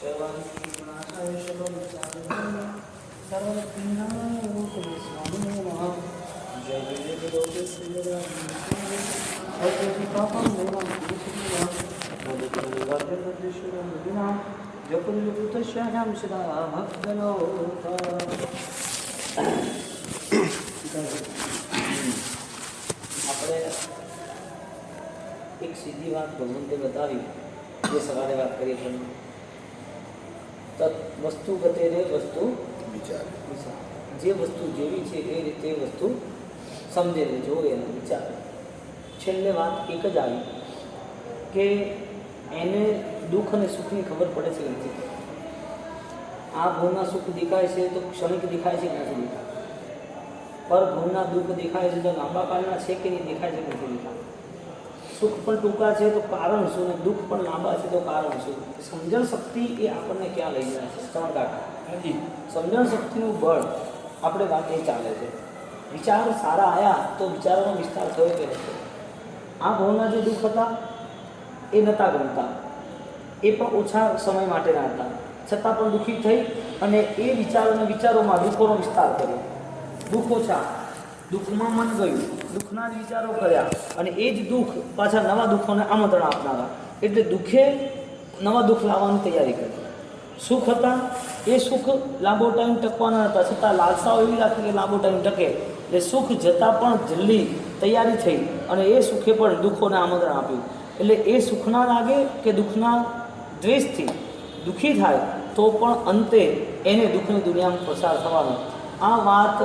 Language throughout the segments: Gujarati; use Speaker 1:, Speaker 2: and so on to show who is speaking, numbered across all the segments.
Speaker 1: આપણે એક સીધી વાત ભગવંતે બતાવી, જે સવારે વાત કરી પણ તત વસ્તુ ગતે રે વસ્તુ વિચાર, જે વસ્તુ જેવી છે એ રીતે વસ્તુ સમજે ને જોવે અને વિચારે. છેલ્લે વાત એક જ આવી કે એને દુઃખ અને સુખની ખબર પડે છે નથી. આ ભવના સુખ દેખાય છે તો ક્ષણિક દેખાય છે નથી દેખાય, પર ભવના દુઃખ દેખાય છે તો લાંબા કાળના છે કે નહીં દેખાય છે નથી દેખાય. સુખ પણ ટૂંકા છે તો કારણ શું, ને દુઃખ પણ લાંબા છે તો કારણ શું. સમજણ શક્તિ એ આપણને ક્યાં લઈ જાય છે? કાકા સમજણ શક્તિનું બળ આપણે વાત એ ચાલે છે. વિચાર સારા આવ્યા તો વિચારોનો વિસ્તાર થયો કે નથી. આ ભવના જે દુઃખ હતા એ નહોતા ગમતા, એ પણ ઓછા સમય માટેના હતા, છતાં પણ દુઃખી થઈ અને એ વિચારોમાં દુઃખોનો વિસ્તાર કર્યો. દુઃખ ઓછા, દુઃખમાં મન ગયું, દુઃખના જ વિચારો કર્યા અને એ જ દુઃખ પાછા નવા દુઃખોને આમંત્રણ આપનારા. એટલે દુઃખે નવા દુઃખ લાવવાની તૈયારી કરી. સુખ હતા એ સુખ લાંબો ટાઈમ ટકવાના હતા, છતાં લાલસાઓ એવી રાખી કે લાંબો ટાઈમ ટકે. એટલે સુખ જતાં પણ જલ્દી તૈયારી થઈ અને એ સુખે પણ દુઃખોને આમંત્રણ આપ્યું. એટલે એ સુખના લાગે કે દુઃખના દ્વેષથી દુઃખી થાય તો પણ અંતે એને દુઃખની દુનિયામાં પસાર થવાનો. આ વાત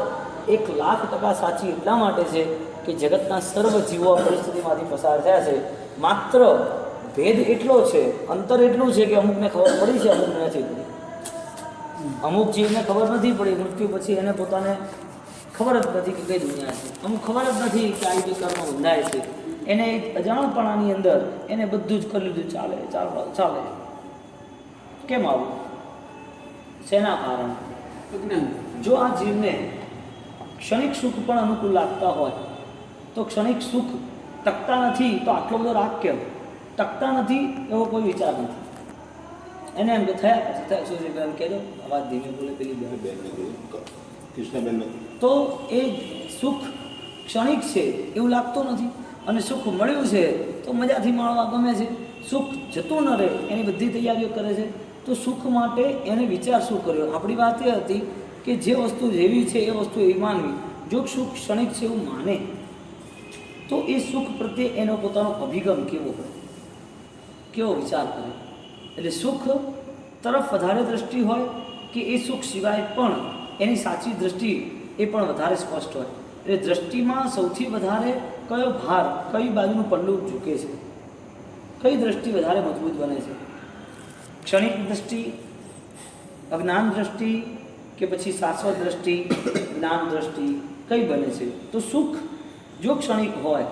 Speaker 1: 1,00,000% સાચી એટલા માટે છે કે જગતના સર્વ જીવો આ પરિસ્થિતિમાંથી પસાર થયા છે. માત્ર ભેદ એટલો છે, અંતર એટલું છે કે અમુકને ખબર પડી છે, અમુકને નથી પડી. અમુક જીવને ખબર નથી પડી, મૃત્યુ પછી એને પોતાને ખબર જ નથી કે કઈ દુનિયા છે. અમુક ખબર જ નથી કે આ રીતે કર્મ બંધાય છે. એને અજાણપણાની અંદર એને બધું જ કરી લીધું, ચાલે ચાલે. કેમ આવું? શેના કારણે? જો આ જીવને ક્ષણિક સુખ પણ અનુકૂળ લાગતા હોય તો ક્ષણિક સુખ ટકતા નથી, તો આટલો બધો રાગ કેમ? ટકતા નથી એવો કોઈ વિચાર નથી. એને એમ કે થયા પછી સૂર્યબેન કહેજો અવાજ ધીમે બોલે, પેલી બેન કૃષ્ણબેન, તો એ સુખ ક્ષણિક છે એવું લાગતું નથી અને સુખ મળ્યું છે તો મજાથી માણવા ગમે છે. સુખ જતું ન રહે એની બધી તૈયારીઓ કરે છે. તો સુખ માટે એને વિચાર શું કર્યો? આપણી વાત એ હતી કે જે વસ્તુ જેવી છે એ વસ્તુ એવી માનવી. જો સુખ ક્ષણિક છે એવું માને તો એ સુખ પ્રત્યે એનો પોતાનો અભિગમ કેવો હોય, કેવો વિચાર કરે. એટલે સુખ તરફ વધારે દૃષ્ટિ હોય કે એ સુખ સિવાય પણ એની સાચી દૃષ્ટિ એ પણ વધારે સ્પષ્ટ હોય. એટલે દૃષ્ટિમાં સૌથી વધારે કયો ભાર, કઈ બાજુનું પલ્લું ઝૂકે છે, કઈ દૃષ્ટિ વધારે મજબૂત બને છે? ક્ષણિક દૃષ્ટિ, અજ્ઞાન દૃષ્ટિ કે પછી શાશ્વત દૃષ્ટિ, જ્ઞાન દૃષ્ટિ કઈ બને છે? તો સુખ જો ક્ષણિક હોય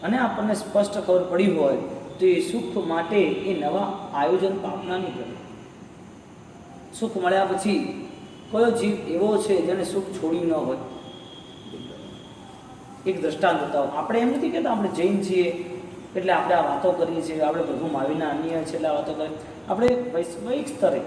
Speaker 1: અને આપણને સ્પષ્ટ ખબર પડી હોય તો એ સુખ માટે એ નવા આયોજન પાપના નહીં કરે. સુખ મળ્યા પછી કયો જીવ એવો છે જેને સુખ છોડ્યું ન હોય? એક દ્રષ્ટાંત બતાવો. આપણે એમ નથી કહેતા આપણે જૈન છીએ એટલે આપણે આ વાતો કરીએ છીએ, આપણે પ્રભુ મહાવીરના અન્ય છે એટલે આ વાતો કરીએ. આપણે વૈશ્વિક સ્તરે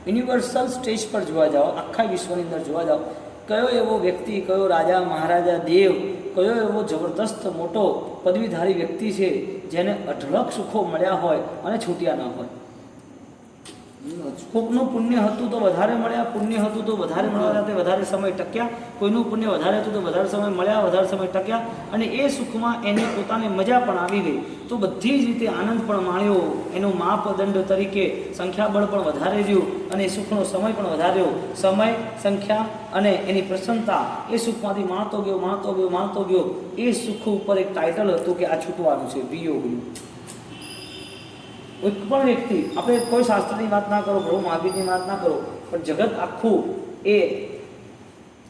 Speaker 1: યુનિવર્સલ સ્ટેજ પર જોવા જાઓ, આખા વિશ્વની અંદર જોવા જાઓ, કયો એવો વ્યક્તિ, કયો રાજા મહારાજા દેવ, કયો એવો જબરદસ્ત મોટો પદવીધારી વ્યક્તિ છે જેને અઢળક સુખો મળ્યા હોય અને છૂટ્યા ન હોય? કોકનું પુણ્ય હતું તો વધારે મળ્યા, પુણ્ય હતું તો વધારે મળ્યા, તે વધારે સમય ટક્યા. કોઈનું પુણ્ય વધારે હતું તો વધારે સમય મળ્યા, વધારે સમય ટક્યા અને એ સુખમાં એને પોતાને મજા પણ આવી ગઈ. તો બધી જ રીતે આનંદ પણ માણ્યો. એનો માપદંડ તરીકે સંખ્યાબળ પણ વધારે રહ્યું અને એ સુખનો સમય પણ વધાર્યો. સમય, સંખ્યા અને એની પ્રસન્નતા એ સુખમાંથી માણતો ગયો. એ સુખ ઉપર એક ટાઇટલ હતું કે આ છૂટવાનું છે, વિયોગનું. એક પણ વ્યક્તિ, આપણે કોઈ શાસ્ત્રની વાત ના કરો, પ્રભુ મહાવીરની વાત ના કરો, પણ જગત આખું એ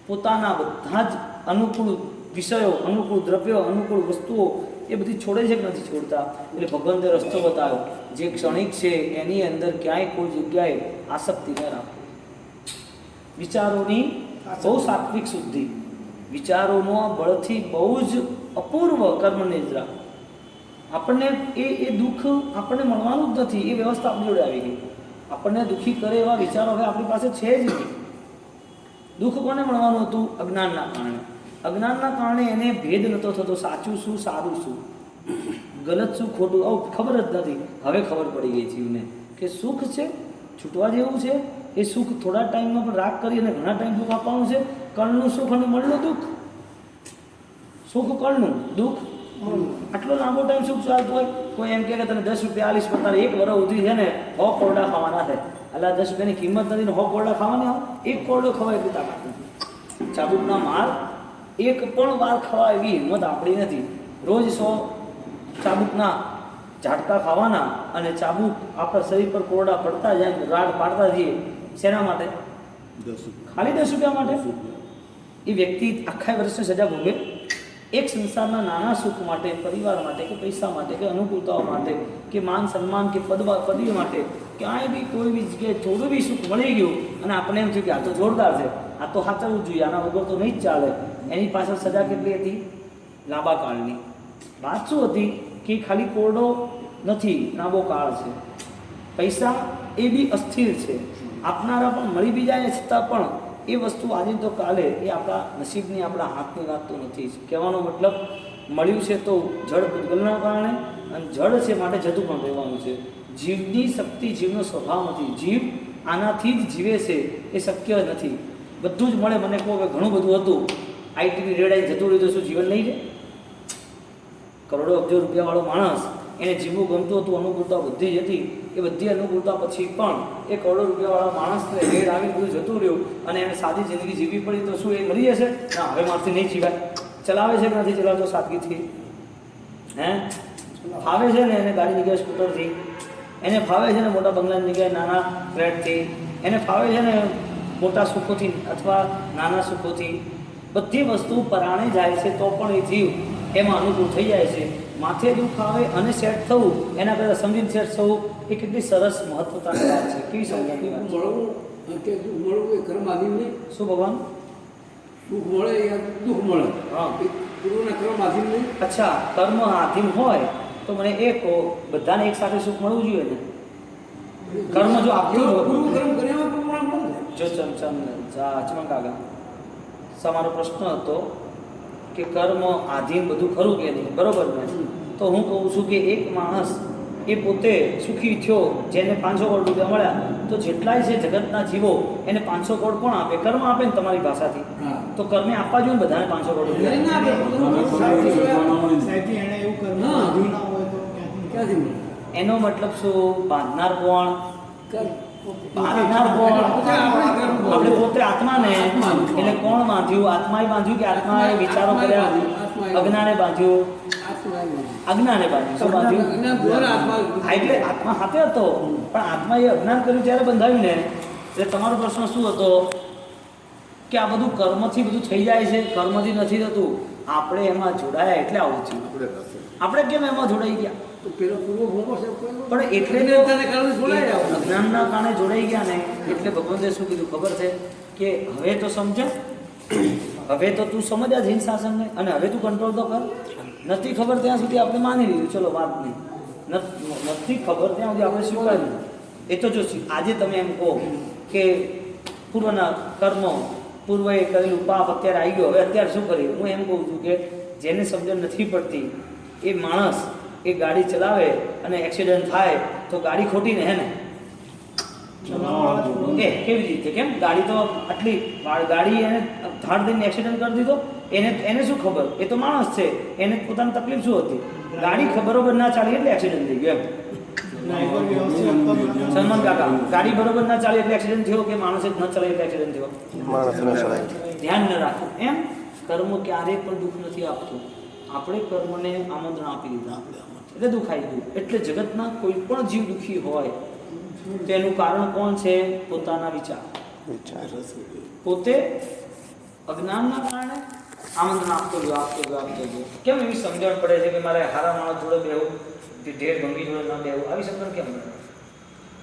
Speaker 1: પોતાના બધા જ અનુકૂળ વિષયો, અનુકૂળ દ્રવ્યો, અનુકૂળ વસ્તુઓ એ બધી છોડે છે કે નથી છોડતા? એટલે ભગવંતે રસ્તો બતાવ્યો, જે ક્ષણિક છે એની અંદર ક્યાંય કોઈ જગ્યાએ આસક્તિ ન રાખો. વિચારોની બહુ સાત્વિક શુદ્ધિ, વિચારોનો બળથી બહુ જ અપૂર્વ કર્મ નિદ્રા. આપણને એ દુઃખ આપણને મળવાનું જ નથી, એ વ્યવસ્થા આપણી જોડે આવી ગઈ. આપણને દુઃખી કરે એવા વિચારો હવે આપણી પાસે છે જ નહીં. દુઃખ કોને મળવાનું હતું? અજ્ઞાનના કારણે. અજ્ઞાનના કારણે એને ભેદ નહોતો થતો, સાચું શું સારું શું, ગલત શું ખોટું, આવું ખબર જ નથી. હવે ખબર પડી ગઈ છે એને કે સુખ છે છૂટવા જેવું છે. એ સુખ થોડા ટાઈમમાં પણ રાગ કરી અને ઘણા ટાઈમ દુઃખ આપવાનું છે. કળનું સુખ અને મળનું દુઃખ. સુખ કળનું, દુઃખ આટલો લાંબો ટાઈમ સુખ ચાલતું હોય. કોઈ એમ કહે કે તને 10 રૂપિયા 40 પડતા 1 વર્ષ ઉધી છે ને 100 કોરડા ખાવાના છે. એટલે 10 રૂપિયાની કિંમત નથી ને 100 કોરડા ખાવાના હોય. 1 કોરડો ખવાય એટલી તાકાત નથી. ચાબુકના માર એક પણ વાર ખવાય એવી હિંમત આપણી નથી. રોજ 100 ચાબુકના ઝાટકા ખાવાના અને ચાબુક આપણા શરીર પર કોરડા પડતા જાય, રાડ પાડતા જઈએ. શેના માટે? ખાલી 10 રૂપિયા માટે. એ વ્યક્તિ આખા વર્ષની સજા ભોગે એક સંસારના નાના સુખ માટે, પરિવાર માટે કે પૈસા માટે કે અનુકૂળતાઓ માટે કે માન સન્માન કે પદવી માટે ક્યાંય બી કોઈ બી જગ્યાએ થોડું બી સુખ મળી ગયું અને આપણે એમ થયું કે આ તો જોરદાર છે, આ તો સાચવવું જોઈએ, આના વગર તો નહીં જ ચાલે. એની પાછળ સજા કેટલી હતી? લાંબા કાળની. વાત શું હતી કે ખાલી કોરડો નથી, લાંબો કાળ છે. પૈસા એ બી અસ્થિર છે, આપનારા પણ મળી બી જાય છતાં પણ એ વસ્તુ આજે તો કાલે એ આપણા નસીબની, આપણા હાથની વાત તો નથી જ. કહેવાનો મતલબ મળ્યું છે તો જળ ભૂતગલના કારણે, અને જળ છે માટે જતું પણ રહેવાનું છે. જીવની શક્તિ, જીવનો સ્વભાવ નથી. જીવ આનાથી જ જીવે છે એ શક્ય નથી. બધું જ મળે. મને કહો કે ઘણું બધું હતું, આઈટીની રેડાઈ જતું રહ્યું તો શું જીવન નહીં રહે? કરોડો અબજો રૂપિયાવાળો માણસ, એને જીવવું ગમતું હતું, અનુકૂળતા બધી જ હતી. એ બધી અનુકૂળતા પછી પણ એ કરોડો રૂપિયાવાળા માણસને રેડ આવી બધું જતું રહ્યું અને એને સાદી જિંદગી જીવવી પડી તો શું એ મરી જશે? ના, હવે મારથી નહીં જીવાય. ચલાવે છે કે નથી ચલાવતો સાદગીથી? હે? ફાવે છે ને એને ગાડી જગ્યાએ સ્કૂટરથી, એને ફાવે છે ને મોટા બંગલાની જગ્યાએ નાના ફ્લેટથી, એને ફાવે છે ને મોટા સુખોથી અથવા નાના સુખોથી. બધી વસ્તુ પરાણે જાય છે તો પણ એ જીવ એમાં અનુકૂળ થઈ જાય છે. માથે દુઃખ આવે અને સેટ થવું એના કરતાં સમજીને સેટ થવું એ કેટલી સરસ મહત્વતાની વાત છે. કેવી સમજણની વાત છે? શું ભગવાન?
Speaker 2: સુખ મળે યા દુઃખ મળે?
Speaker 1: હા,
Speaker 2: પૂર્વના કર્મ આધીન નહીં.
Speaker 1: અચ્છા, કર્મ આધીન હોય તો મને એ કહો, બધાને એક સાથે સુખ મળવું જોઈએ ને? કર્મ જો આપતું
Speaker 2: પૂર્વ કર્મ કર્યા પ્રમાણે મળે.
Speaker 1: જો ચમકાગા તમારો પ્રશ્ન હતો કે કર્મ આધીન બધું ખરું કે નહીં, બરોબર ને? તો હું કહું છું કે એક માણસ એ પોતે સુખી થયો, જેને 500 કરોડ રૂપિયા મળ્યા, તો જેટલાય છે જગતના જીવો એને 500 કરોડ કોણ આપે? કર્મ આપે ને તમારી ભાષાથી. તો કર્મે આપવા જોઈએ ને બધાને 500 કરોડ રૂપિયા. એનો મતલબ શું? બાંધનાર કોણ? બાંધનાર કોણ? આપણે પોતે આત્માને. એટલે કોણ બાંધ્યું? આત્માએ બાંધ્યું કે આત્માએ વિચારો કર્યા? અજ્ઞાને બાંધ્યું. અજ્ઞાને બાંધ્યું. શું બાંધ્યું? એટલે આત્મા હાથે હતો, પણ આત્માએ અજ્ઞાન કર્યું ત્યારે બંધાવ્યું ને. એટલે તમારો પ્રશ્ન શું હતો કે આ બધું કર્મથી બધું થઈ જાય છે? કર્મથી નથી થતું, આપણે એમાં જોડાયા એટલે આવું થયું. આપણે કેમ એમાં જોડાઈ ગયા? પણ એટલે અજ્ઞાનના કારણે જોડાઈ ગયા ને. એટલે ભગવંતે શું કીધું ખબર છે કે હવે તો સમજ, હવે તો તું સમજ આ જીન શાસનને, અને હવે તું કંટ્રોલ તો કર. નથી ખબર ત્યાં સુધી આપણે માની લીધું, ચલો વાત નહીં. નથી ખબર ત્યાં સુધી આપણે સ્વીકાર્યું. એ તો જો આજે તમે એમ કહો કે પૂર્વના કર્મો, પૂર્વએ કરેલું પાપ અત્યારે આવી ગયો, હવે અત્યારે શું કરીએ? હું એમ કહું છું કે જેને સમજણ નથી પડતી એ માણસ એ ગાડી ચલાવે અને એક્સિડન્ટ થાય તો ગાડી ખોટી ને? હે ને? કેવી રીતે? કેમ? ગાડી તો આટલી ગાડી એને ધાડ દઈને એક્સિડન્ટ કરી દીધો, એને શું ખબર? એ તો માણસ છે, એને પોતાની તકલીફ શું હતી? ગાડી બરોબર ના ચાલી એટલે એક્સિડન્ટ થઈ ગયો. સલમાન કાકા, ગાડી બરોબર ના ચાલી એટલે એક્સિડન્ટ થયો કે માણસે ન ચલાવી એટલે એક્સિડન્ટ થયો? ધ્યાન ન રાખવું. એમ કર્મ ક્યારેય પણ દુઃખ નથી આપતું. આપણે કર્મને આમંત્રણ આપી દીધા એટલે દુઃખ આવી ગયું. એટલે જગતના કોઈ પણ જીવ દુઃખી હોય તેનું કારણ કોણ છે? પોતાના વિચાર. પોતે અજ્ઞાનના કારણે આમંત્રણ આપતો ગયો. કેમ એવી સમજણ પડે છે કે મારે હારા માણસ જોડે બેવું, ઢેર ભંગી જોડે ન બેવું? આવી સમજણ કેમ પડે?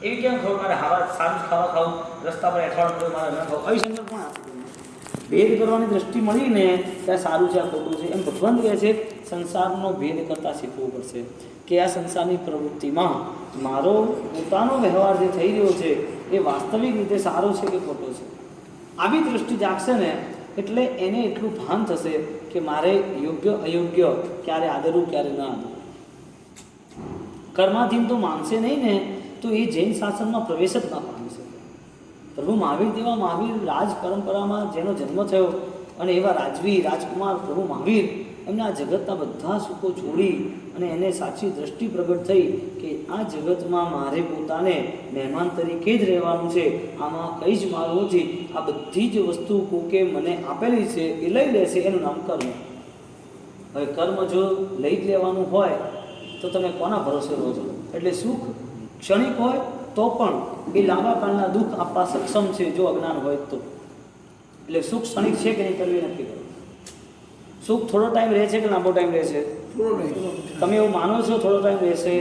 Speaker 1: એવી કેમ ખબર મારે સારું ખાવા ખાવું, રસ્તા પર અઠવાડિયું મારે ન ખાવું? આવી સમજણ કોણ આપે? ભેદ કરવાની દ્રષ્ટિ મળીને ત્યાં સારું છે આ ખોટું છે એમ ભગવાન કહે છે સંસારનો ભેદ કરતાં શીખવું પડશે કે આ સંસારની પ્રવૃત્તિમાં મારો પોતાનો વ્યવહાર જે થઈ રહ્યો છે એ વાસ્તવિક રીતે સારો છે કે ખોટો છે. આવી દ્રષ્ટિ જાગશે ને એટલે એને એટલું ભાન થશે કે મારે યોગ્ય અયોગ્ય ક્યારે આદરવું ક્યારે ના આદરવું. કર્માધીન તો માનશે નહીં ને તો એ જૈન શાસનમાં પ્રવેશ જ ના પામી શકે. પ્રભુ મહાવીર જેવા મહાવીર રાજ પરંપરામાં જેનો જન્મ થયો અને એવા રાજવી રાજકુમાર પ્રભુ મહાવીર એમને આ જગતના બધા સુખો છોડી અને એને સાચી દ્રષ્ટિ પ્રગટ થઈ કે આ જગતમાં મારે પોતાને મહેમાન તરીકે જ રહેવાનું છે, આમાં કંઈ જ મારું નથી, આ બધી જ વસ્તુ કોકે મને આપેલી છે એ લઈ લેશે, એનું નામ કર્મ. હવે કર્મ જો લઈ જ લેવાનું હોય તો તમે કોના ભરોસે રહો છો? એટલે સુખ ક્ષણિક હોય તો પણ એ લાંબા કાળના દુઃખ આપવા સક્ષમ છે જો અજ્ઞાન હોય તો. એટલે સુખ ક્ષણિક છે કે નહીં કરવી નક્કી કરો. સુખ થોડો ટાઈમ રહે છે કે લાંબો ટાઈમ રહેશે? તમે એવું માનો છો થોડો ટાઈમ રહેશે?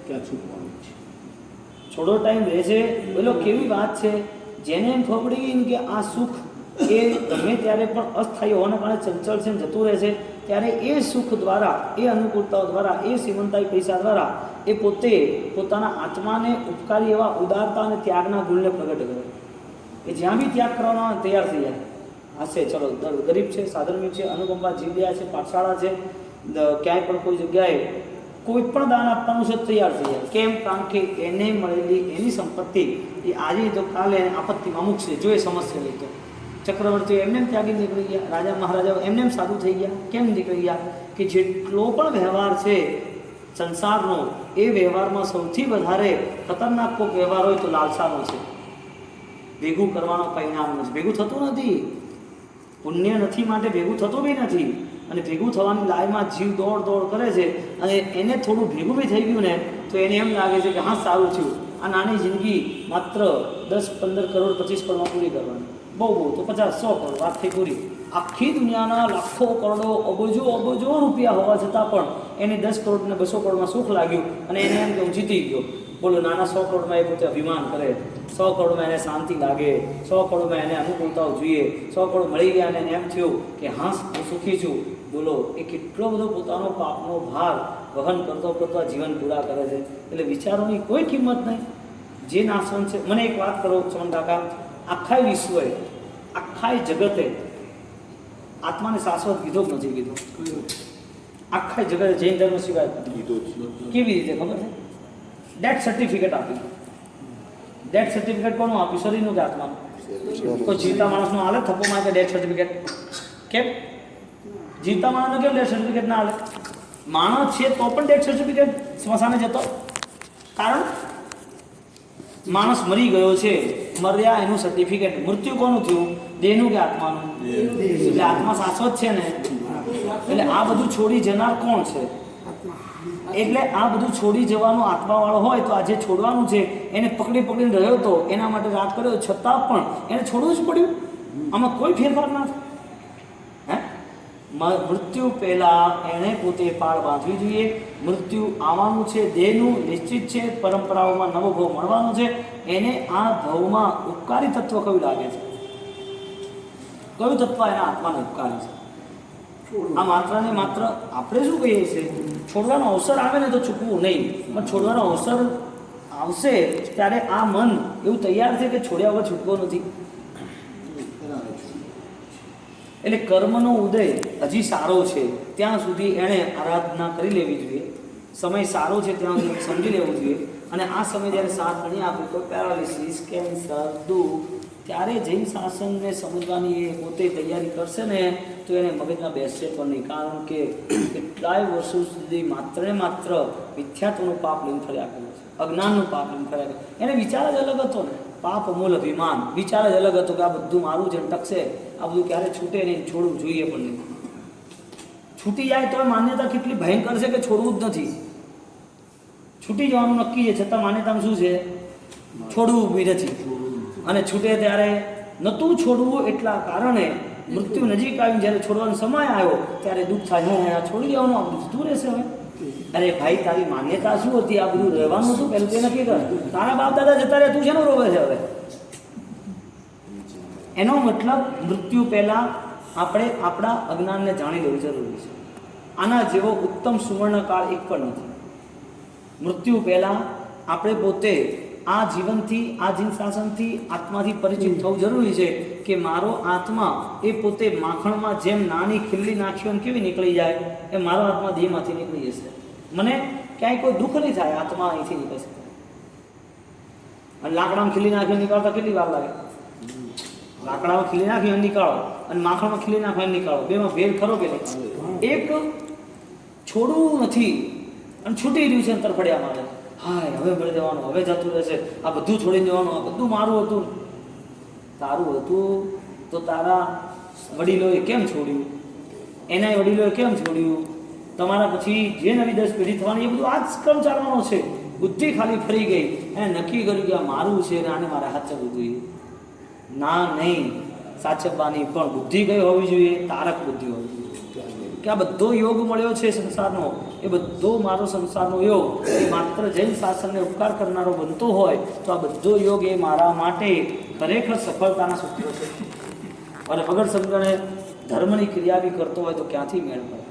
Speaker 2: ક્યાં છૂટવાનું છે?
Speaker 1: થોડો ટાઈમ રહેશે. બોલો કેવી વાત છે. જેને એમ ખબર પડી ગઈ કે આ સુખ એ ગમે ત્યારે પણ અસ્થાયી હોવાના કારણે ચંચળ છે જતું રહેશે, ત્યારે એ સુખ દ્વારા, એ અનુકૂળતાઓ દ્વારા, એ શ્રીમંતાઈ પૈસા દ્વારા એ પોતે પોતાના આત્માને ઉપકારી એવા ઉદારતા અને ત્યાગના ગુણને પ્રગટ કરે. એ જ્યાં બી ત્યાગ કરવાનો તૈયાર થઈ જાય. હશે ચલો ગરીબ છે, સાધર્મિક છે, અનુકંપા જીવ્યા છે, પાઠશાળા છે, ક્યાંય પણ કોઈ જગ્યાએ કોઈ પણ દાન આપવાનું છે તૈયાર થઈ જાય. કેમ? કારણ કે એને મળેલી એની સંપત્તિ એ આજે તો કાલે આપત્તિમાં મૂકશે જો એ સમસ્યા લઈ તો. ચક્રવર્તીઓ એમને ત્યાગી નીકળી ગયા, રાજા મહારાજાઓ એમને સાધુ થઈ ગયા. કેમ નીકળી ગયા? કે જેટલો પણ વ્યવહાર છે સંસારનો એ વ્યવહારમાં સૌથી વધારે ખતરનાક કોઈ વ્યવહાર હોય તો લાલસાનો છે. ભેગું કરવાનો પરિણામ નથી, ભેગું થતું નથી. પુણ્ય નથી માટે ભેગું થતું બી નથી. અને ભેગું થવાની લાઈમાં જીવ દોડ દોડ કરે છે અને એને થોડું ભેગું બી થઈ ગયું ને તો એને એમ લાગે છે કે હા સારું થયું, આ નાની જિંદગી માત્ર 10-15 કરોડ 25 કરોડમાં પૂરી કરવાની, બહુ તો 50-100 કરોડ વાત થઈ પૂરી. આખી દુનિયાના લાખો કરોડો અબજો રૂપિયા હોવા છતાં પણ એને 10 કરોડ ને 200 કરોડમાં સુખ લાગ્યું અને એને એમ કે હું જીતી ગયો. બોલો નાના 100 કરોડમાં એ પોતે અભિમાન કરે, 100 કરોડમાં એને શાંતિ લાગે, 100 કરોડમાં એને અનુકૂળતાઓ જોઈએ, 100 કરોડ મળી ગયા અને એને એમ થયું કે હા હું સુખી છું. બોલો એ કેટલો બધો પોતાનો પાપનો ભાર વહન કરતો કરતો જીવન પૂરા કરે છે. એટલે વિચારોની કોઈ કિંમત નહીં. જે નાશવંત છે. મને એક વાત કરો ચમન કાકા, આખા વિશ્વએ આખા જગતે આત્માને શાશ્વત કીધો કે નથી કીધો? આખા જગતે જૈન ધર્મ સિવાય કીધો. કેવી રીતે ખબર છે? ડેથ સર્ટિફિકેટ આપી. ડેથ સર્ટિફિકેટ કોનું આપ્યું? શરીરનું કે આત્માનું? કોઈ જીવતા માણસનું હાલે થપ્પો મારે ડેથ સર્ટિફિકેટ? કેમ જીવતા માણસનો કેમ ડેથ સર્ટિફિકેટ ના હાલે? માણસ છે તો પણ ડેથ સર્ટિફિકેટ સ્મશાને જતો. કારણ માણસ મરી ગયો છે, મર્યા એનું સર્ટિફિકેટ. મૃત્યુ કોનું થયું? દેહનું કે આત્માનું? એટલે આત્મા શાશ્વત છે ને. એટલે આ બધું છોડી જનાર કોણ છે? એટલે આ બધું છોડી જવાનો આત્માવાળો હોય તો આ જે છોડવાનું છે એને પકડીને રહ્યો તો એના માટે રાત કર્યો છતાં પણ એને છોડવું જ પડ્યું. આમાં કોઈ ફેરફાર ના થાય. મૃત્યુ પહેલાં એણે પોતે પાળ બાંધવી જોઈએ. મૃત્યુ આવવાનું છે, દેહનું નિશ્ચિત છે, પરંપરાઓમાં નવો ભાવ મળવાનો છે. એને આ ભાવમાં ઉપકારી તત્વ કયું લાગે છે? કયું તત્વ એના આત્માને ઉપકારી છે? આ માત્ર ને માત્ર આપણે શું કહીએ છીએ, છોડવાનો અવસર આવે ને તો ચૂકવું નહીં, પણ છોડવાનો અવસર આવશે ત્યારે આ મન એવું તૈયાર છે કે છોડ્યા વગર છૂટકો નથી. એટલે કર્મનો ઉદય હજી સારો છે ત્યાં સુધી એણે આરાધના કરી લેવી જોઈએ. સમય સારો છે ત્યાં સુધી સમજી લેવું જોઈએ. અને આ સમય જ્યારે સાથ નહીં આપે તો પેરાલિસિસ, કેન્સર, દુઃખ, ત્યારે જૈન શાસનને સમજવાની એ પોતે તૈયારી કરશે ને તો એને મગજમાં બેસશે પણ નહીં. કારણ કે કેટલાય વર્ષો સુધી માત્ર ને માત્ર મિથ્યાત્વનું પાપ લઈને ફર્યા કર્યું છે, અજ્ઞાનનું પાપ લઈને ફર્યા કર્યું. એને વિચાર જ અલગ હતો ને, પાપ મૂળ અભિમાન. વિચાર જ અલગ હતો કે આ બધું મારું છે, ટકશે, આ બધું ક્યારે છૂટે નહીં, છોડવું જોઈએ પણ નહીં. છૂટી જાય તો માન્યતા કેટલી ભયંકર છે કે છોડવું જ નથી. છૂટી જવાનું નક્કી છે છતાં માન્યતામાં શું છે? છોડવું બી નથી. અને છૂટે ત્યારે નહોતું છોડવું એટલા કારણે મૃત્યુ નજીક આવીને જ્યારે છોડવાનો સમય આવ્યો ત્યારે દુઃખ થાય, હા છોડી દેવાનું, આ બધું જતું રહેશે હવે. અરે ભાઈ તારી માન્યતા શું હતી? આ બધું રહેવાનું હતું પહેલું તે નક્કી કર. તારા બાપ દાદા જતા રહે, તું શેનો રોવે છે હવે? એનો મતલબ મૃત્યુ પહેલાં આપણે આપણા અજ્ઞાનને જાણી લેવું જરૂરી છે. આના જેવો ઉત્તમ સુવર્ણકાળ એક પણ નથી. મૃત્યુ પહેલાં આપણે પોતે આ જીવનથી, આ જીન શાસનથી, આત્માથી પરિચિત થવું જરૂરી છે કે મારો આત્મા એ પોતે માખણમાં જેમ નાની ખીલ્લી નાખ્યો ને કેવી નીકળી જાય એ મારો આત્મા દેહમાંથી નીકળી જશે. મને ક્યાંય કોઈ દુઃખ નહીં થાય, આત્મા અહીંથી નીકળશે. અને લાકડામાં ખીલી નાખીને નીકાળતા કેટલી વાર લાગે? લાકડામાં ખીલી નાખીને નીકાળો અને માખણમાં ખીલી નાખીને નીકાળો, બેમાં ભેદ ખરો કે નહીં? એક છોડવું નથી અને છૂટી રહ્યું છે તરફડિયા મારે, હાય હવે મળી જવાનું, હવે જતું રહેશે, આ બધું છોડીને જવાનું, આ બધું મારું હતું. તારું હતું તો તારા વડીલોએ કેમ છોડ્યું? એના વડીલોએ કેમ છોડ્યું? તમારા પછી જે નવી 10 પેઢી થવાની એ બધું આ જ ક્રમ ચાલવાનો છે. બુદ્ધિ ખાલી ફરી ગઈ, એને નક્કી કર્યું કે આ મારું છે ને આને મારે સાચવવું જોઈએ. ના નહીં, સાચવવાની પણ બુદ્ધિ કઈ હોવી જોઈએ? તારક બુદ્ધિ હોવી જોઈએ કે આ બધો યોગ મળ્યો છે સંસારનો, એ બધો મારો સંસારનો યોગ એ માત્ર જૈન શાસનને ઉપકાર કરનારો બનતો હોય તો આ બધો યોગ એ મારા માટે ખરેખર સફળતાના સૂત્રો છે. અને વગર સમજણે ધર્મની ક્રિયા બી કરતો હોય તો ક્યાંથી મેળ પડે?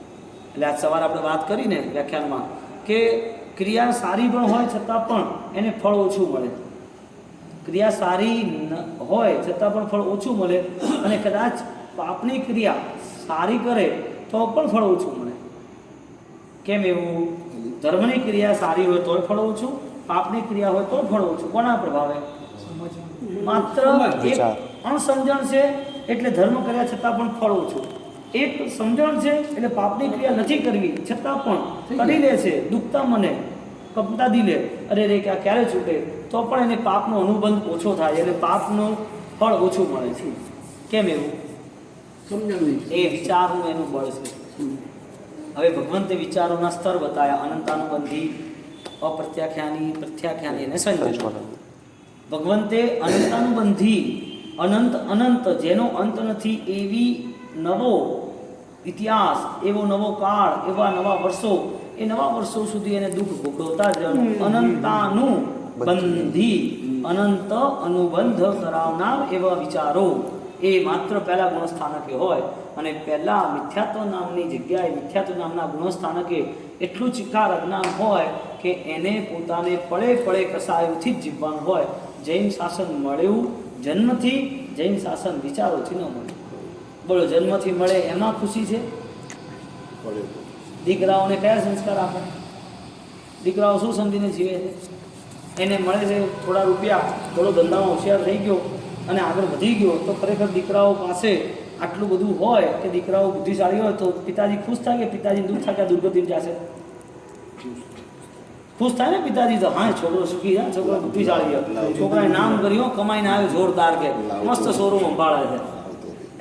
Speaker 1: એટલે આજ સવારે આપણે વાત કરીને વ્યાખ્યાનમાં કે ક્રિયા સારી પણ હોય છતાં પણ એને ફળ ઓછું મળે. ક્રિયા સારી હોય છતાં પણ ફળ ઓછું મળે, અને કદાચ પાપની ક્રિયા સારી કરે તો પણ ફળ ઓછું મળે. કેમ એવું? ધર્મની ક્રિયા સારી હોય તોય ફળ ઓછું, પાપની ક્રિયા હોય તો ફળ ઓછું. કોના પ્રભાવે? માત્ર એક અણસમજણ છે એટલે ધર્મ કર્યા છતાં પણ ફળ ઓછું. એક સમજણ છે એટલે પાપની ક્રિયા નથી કરવી છતાં પણ કરી લે છે, દુખતા મને, કપતા દિલે, અરે રે કે આ ક્યારે છૂટે, તો પણ એને પાપનો અનુબંધ ઓછો થાય એટલે પાપનું ફળ ઓછું મળે છે. કેમ એવું? એ વિચારનું એનું બળ છે. હવે ભગવંતે વિચારોના સ્તર બતાવ્યા, અનંતાનુબંધી, અપ્રત્યાખ્યાની, પ્રત્યાખ્યાની અને સંયોજન. ભગવંતે અનંતાનુબંધી, અનંત અનંત જેનો અંત નથી એવી નવો ઇતિહાસ, એવો નવો કાળ, એવા નવા વર્ષો, એ નવા વર્ષો સુધી એને દુઃખ ભોગવતા જ રહેવાનું. અનંતાનુબંધી, અનંત અનુબંધ કરાવનાર એવા વિચારો એ માત્ર પહેલા ગુણસ્થાનકે હોય, અને પહેલા મિથ્યાત્વ નામની જગ્યાએ, મિથ્યાત્વ નામના ગુણસ્થાનકે એટલું ચિકાર અજ્ઞાન હોય કે એને પોતાને પડે પડે કસાયોથી જ જીવવાનું હોય. જૈન શાસન મળ્યું જન્મથી, જૈન શાસન વિચારોથી ન મળ્યું. બોલો, જન્મથી મળે એમાં ખુશી છે? દીકરાઓને કયા સંસ્કાર આપે? દીકરાઓ શું સમજીને જીવે છે? એને મળે છે થોડા રૂપિયા, થોડો ધંધામાં હોશિયાર થઈ ગયો અને આગળ વધી ગયો તો ખરેખર દીકરાઓ પાસે આટલું બધું હોય કે દીકરાઓ બુદ્ધિશાળી હોય તો પિતાજી ખુશ થાય કે પિતાજી દુઃખ થાય કે દુર્ગતિ જશે? ખુશ થાય ને પિતાજી તો, હા છોકરો સુખી છે, છોકરો બુદ્ધિશાળી છે, છોકરાએ નામ કર્યું, કમાઈને આવ્યો જોરદાર, કે મસ્ત શોરૂમ સંભાળે છે.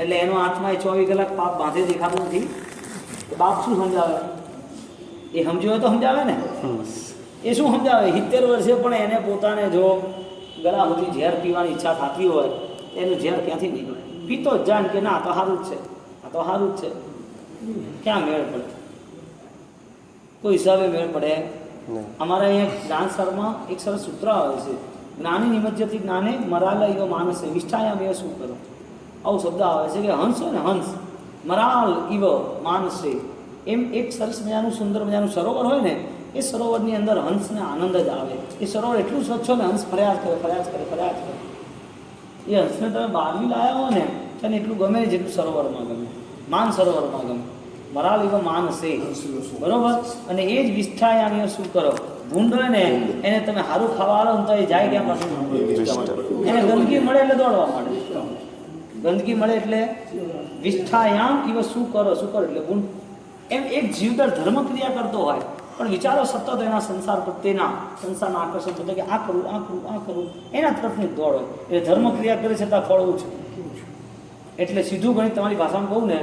Speaker 1: એટલે એનો આત્મા એ 24 કલાક પાપ બાંધે દેખાતું નથી. બાપ શું સમજાવે? એ સમજ્યો હોય તો સમજાવે ને. એ શું સમજાવે? 70 વર્ષે પણ એને પોતાને જો ગળા સુધી ઝેર પીવાની ઈચ્છા થતી હોય એનું ઝેર ક્યાંથી નીકળે? પીતો જ જાણ કે ના, આ તો સારું જ છે, આ તો સારું જ છે. ક્યાં મેળ પડે? કોઈ હિસાબે મેળ પડે? અમારા અહીંયા જ્ઞાનસરમાં એક સરસ સૂત્ર આવે છે, જ્ઞાની નિમજ્યતિ જ્ઞાને મરાલ ઇવ માનસે વિષ્ઠાયામ એ શું કરો? આવો શબ્દ આવે છે કે હંસ હોય ને, હંસ મરાલ ઇવ માનસે, એમ એક સરસ મજાનું સુંદર મજાનું સરોવર હોય ને, એ સરોવરની અંદર હંસને આનંદ જ આવે. એ સરોવર એટલું સ્વચ્છ હોય ને, હંસ ફરિયાદ કરે, ફરિયાદ કરે, ફરિયાદ કરે. એ હંસને તમે બહારથી લાવ્યા હો ને તેને એટલું ગમે જેટલું સરોવરમાં ગમે, માન સરોવરમાં ગમે. મરાલ ઇવ માનસે, બરોબર. અને એ જ વિષ્ઠાયામી શું કરો? ભૂંડ હોય ને એને તમે સારું ખાવા આવો ને તો એ જાય ક્યાં પાછું? એને ગંદકી મળે એટલે દોડવા માંડે. ગંદકી મળે એટલે વિષ્ઠાયામ ઇવ શું કરો, શું કરો એટલે ભૂંડ. એમ એક જીવદર ધર્મ ક્રિયા કરતો હોય પણ વિચારો સતત એના સંસાર પ્રત્યેના, સંસારના આકર્ષણ પ્રત્યે કે આ કરું, આ કરું, આ કરું, એના તરફની દોડ હોય. એટલે ધર્મ ક્રિયા કરે છતાં ફળ ઓછું. એટલે સીધું ગણિત તમારી ભાષામાં કહું ને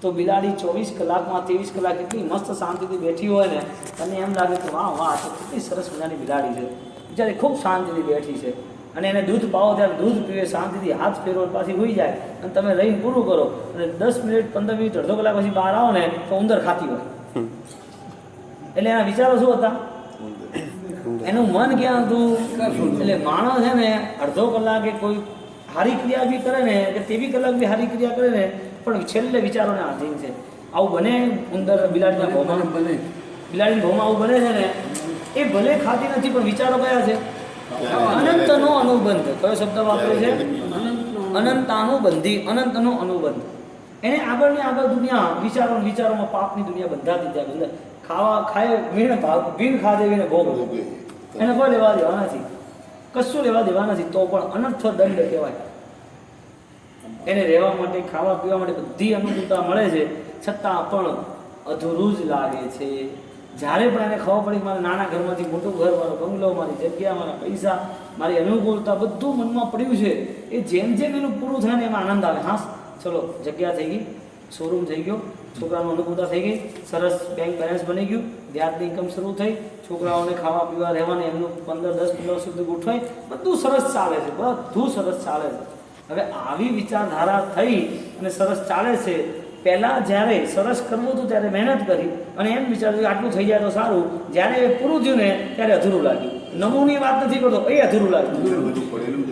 Speaker 1: તો બિલાડી 24 કલાકમાં 23 કલાક એટલી મસ્ત શાંતિથી બેઠી હોય ને, અને એમ લાગે કે વાહ વાહ, તો કેટલી સરસ મજાની બિલાડી છે, બિચારી ખૂબ શાંતિથી બેઠી છે. અને એને દૂધ પાવો ત્યારે દૂધ પીવે, શાંતિથી હાથ ફેરવો, પાછી હોઈ જાય, અને તમે રહીને પૂરું કરો અને 10 મિનિટ 15 મિનિટ અડધો કલાક પછી બહાર આવો ને તો ઉંદર ખાતી હોય. એટલે એના વિચારો શું હતા? એનું મન ક્યાં હતું? એટલે માણસ છે ને અડધો કલાકે કોઈ હારી ક્રિયા બી કરે ને કે તેવી કલાક બી હારી ક્રિયા કરે ને પણ છેલ્લે વિચારોને આધીન છે. આવું બને ઉંદર બિલાડીના ભોમાં
Speaker 2: બને
Speaker 1: બિલાડીના ભોમાં આવું બને છે ને એ ભલે ખાતી નથી પણ વિચારો કયા છે? અનંતનો અનુબંધ. કયો શબ્દ વાપરે છે? અનંતાનુબંધી. અનંતનો અનુબંધ. એને આગળ ને આગળ દુનિયા વિચારોમાં પાપની દુનિયા બંધાતી જાય. બંધ ખાવા ખાય વીણ ભાગ વીણ ખાધે વીણે ભોગ એને કોઈ લેવા દેવા નથી, કશું લેવા દેવા નથી, તો પણ અનંત દંડ કહેવાય. એને રહેવા માટે ખાવા પીવા માટે બધી અનુકૂળતા મળે છે, છતાં પણ અધૂરું જ લાગે છે. જ્યારે પણ એને ખબર પડી મારે નાના ઘરમાંથી મોટું ઘર, મારો બંગલો, મારી જગ્યા, મારા પૈસા, મારી અનુકૂળતા બધું મનમાં પડ્યું છે, એ જેમ જેમ એનું પૂરું થાય ને એમાં આનંદ આવે. હા ચલો જગ્યા થઈ ગઈ, શોરૂમ થઈ ગયો, છોકરાનું અનુકૂળતા થઈ ગઈ, સરસ બેંક બેલેન્સ બની ગયું, વ્યાજની ઇન્કમ શરૂ થઈ, છોકરાઓને ખાવા પીવા રહેવાને એમનું 15-10 સુધી ગોઠવાય, બધું સરસ ચાલે છે, બધું સરસ ચાલે છે. હવે આવી વિચારધારા થઈ અને સરસ ચાલે છે. પહેલાં જ્યારે સરસ કરવું હતું ત્યારે મહેનત કરી અને એમ વિચાર્યું આટલું થઈ જાય તો સારું. જ્યારે એ પૂરું થયું ને ત્યારે અધૂરું લાગ્યું. નમૂની વાત નથી કરતો, એ અધૂરું લાગ્યું,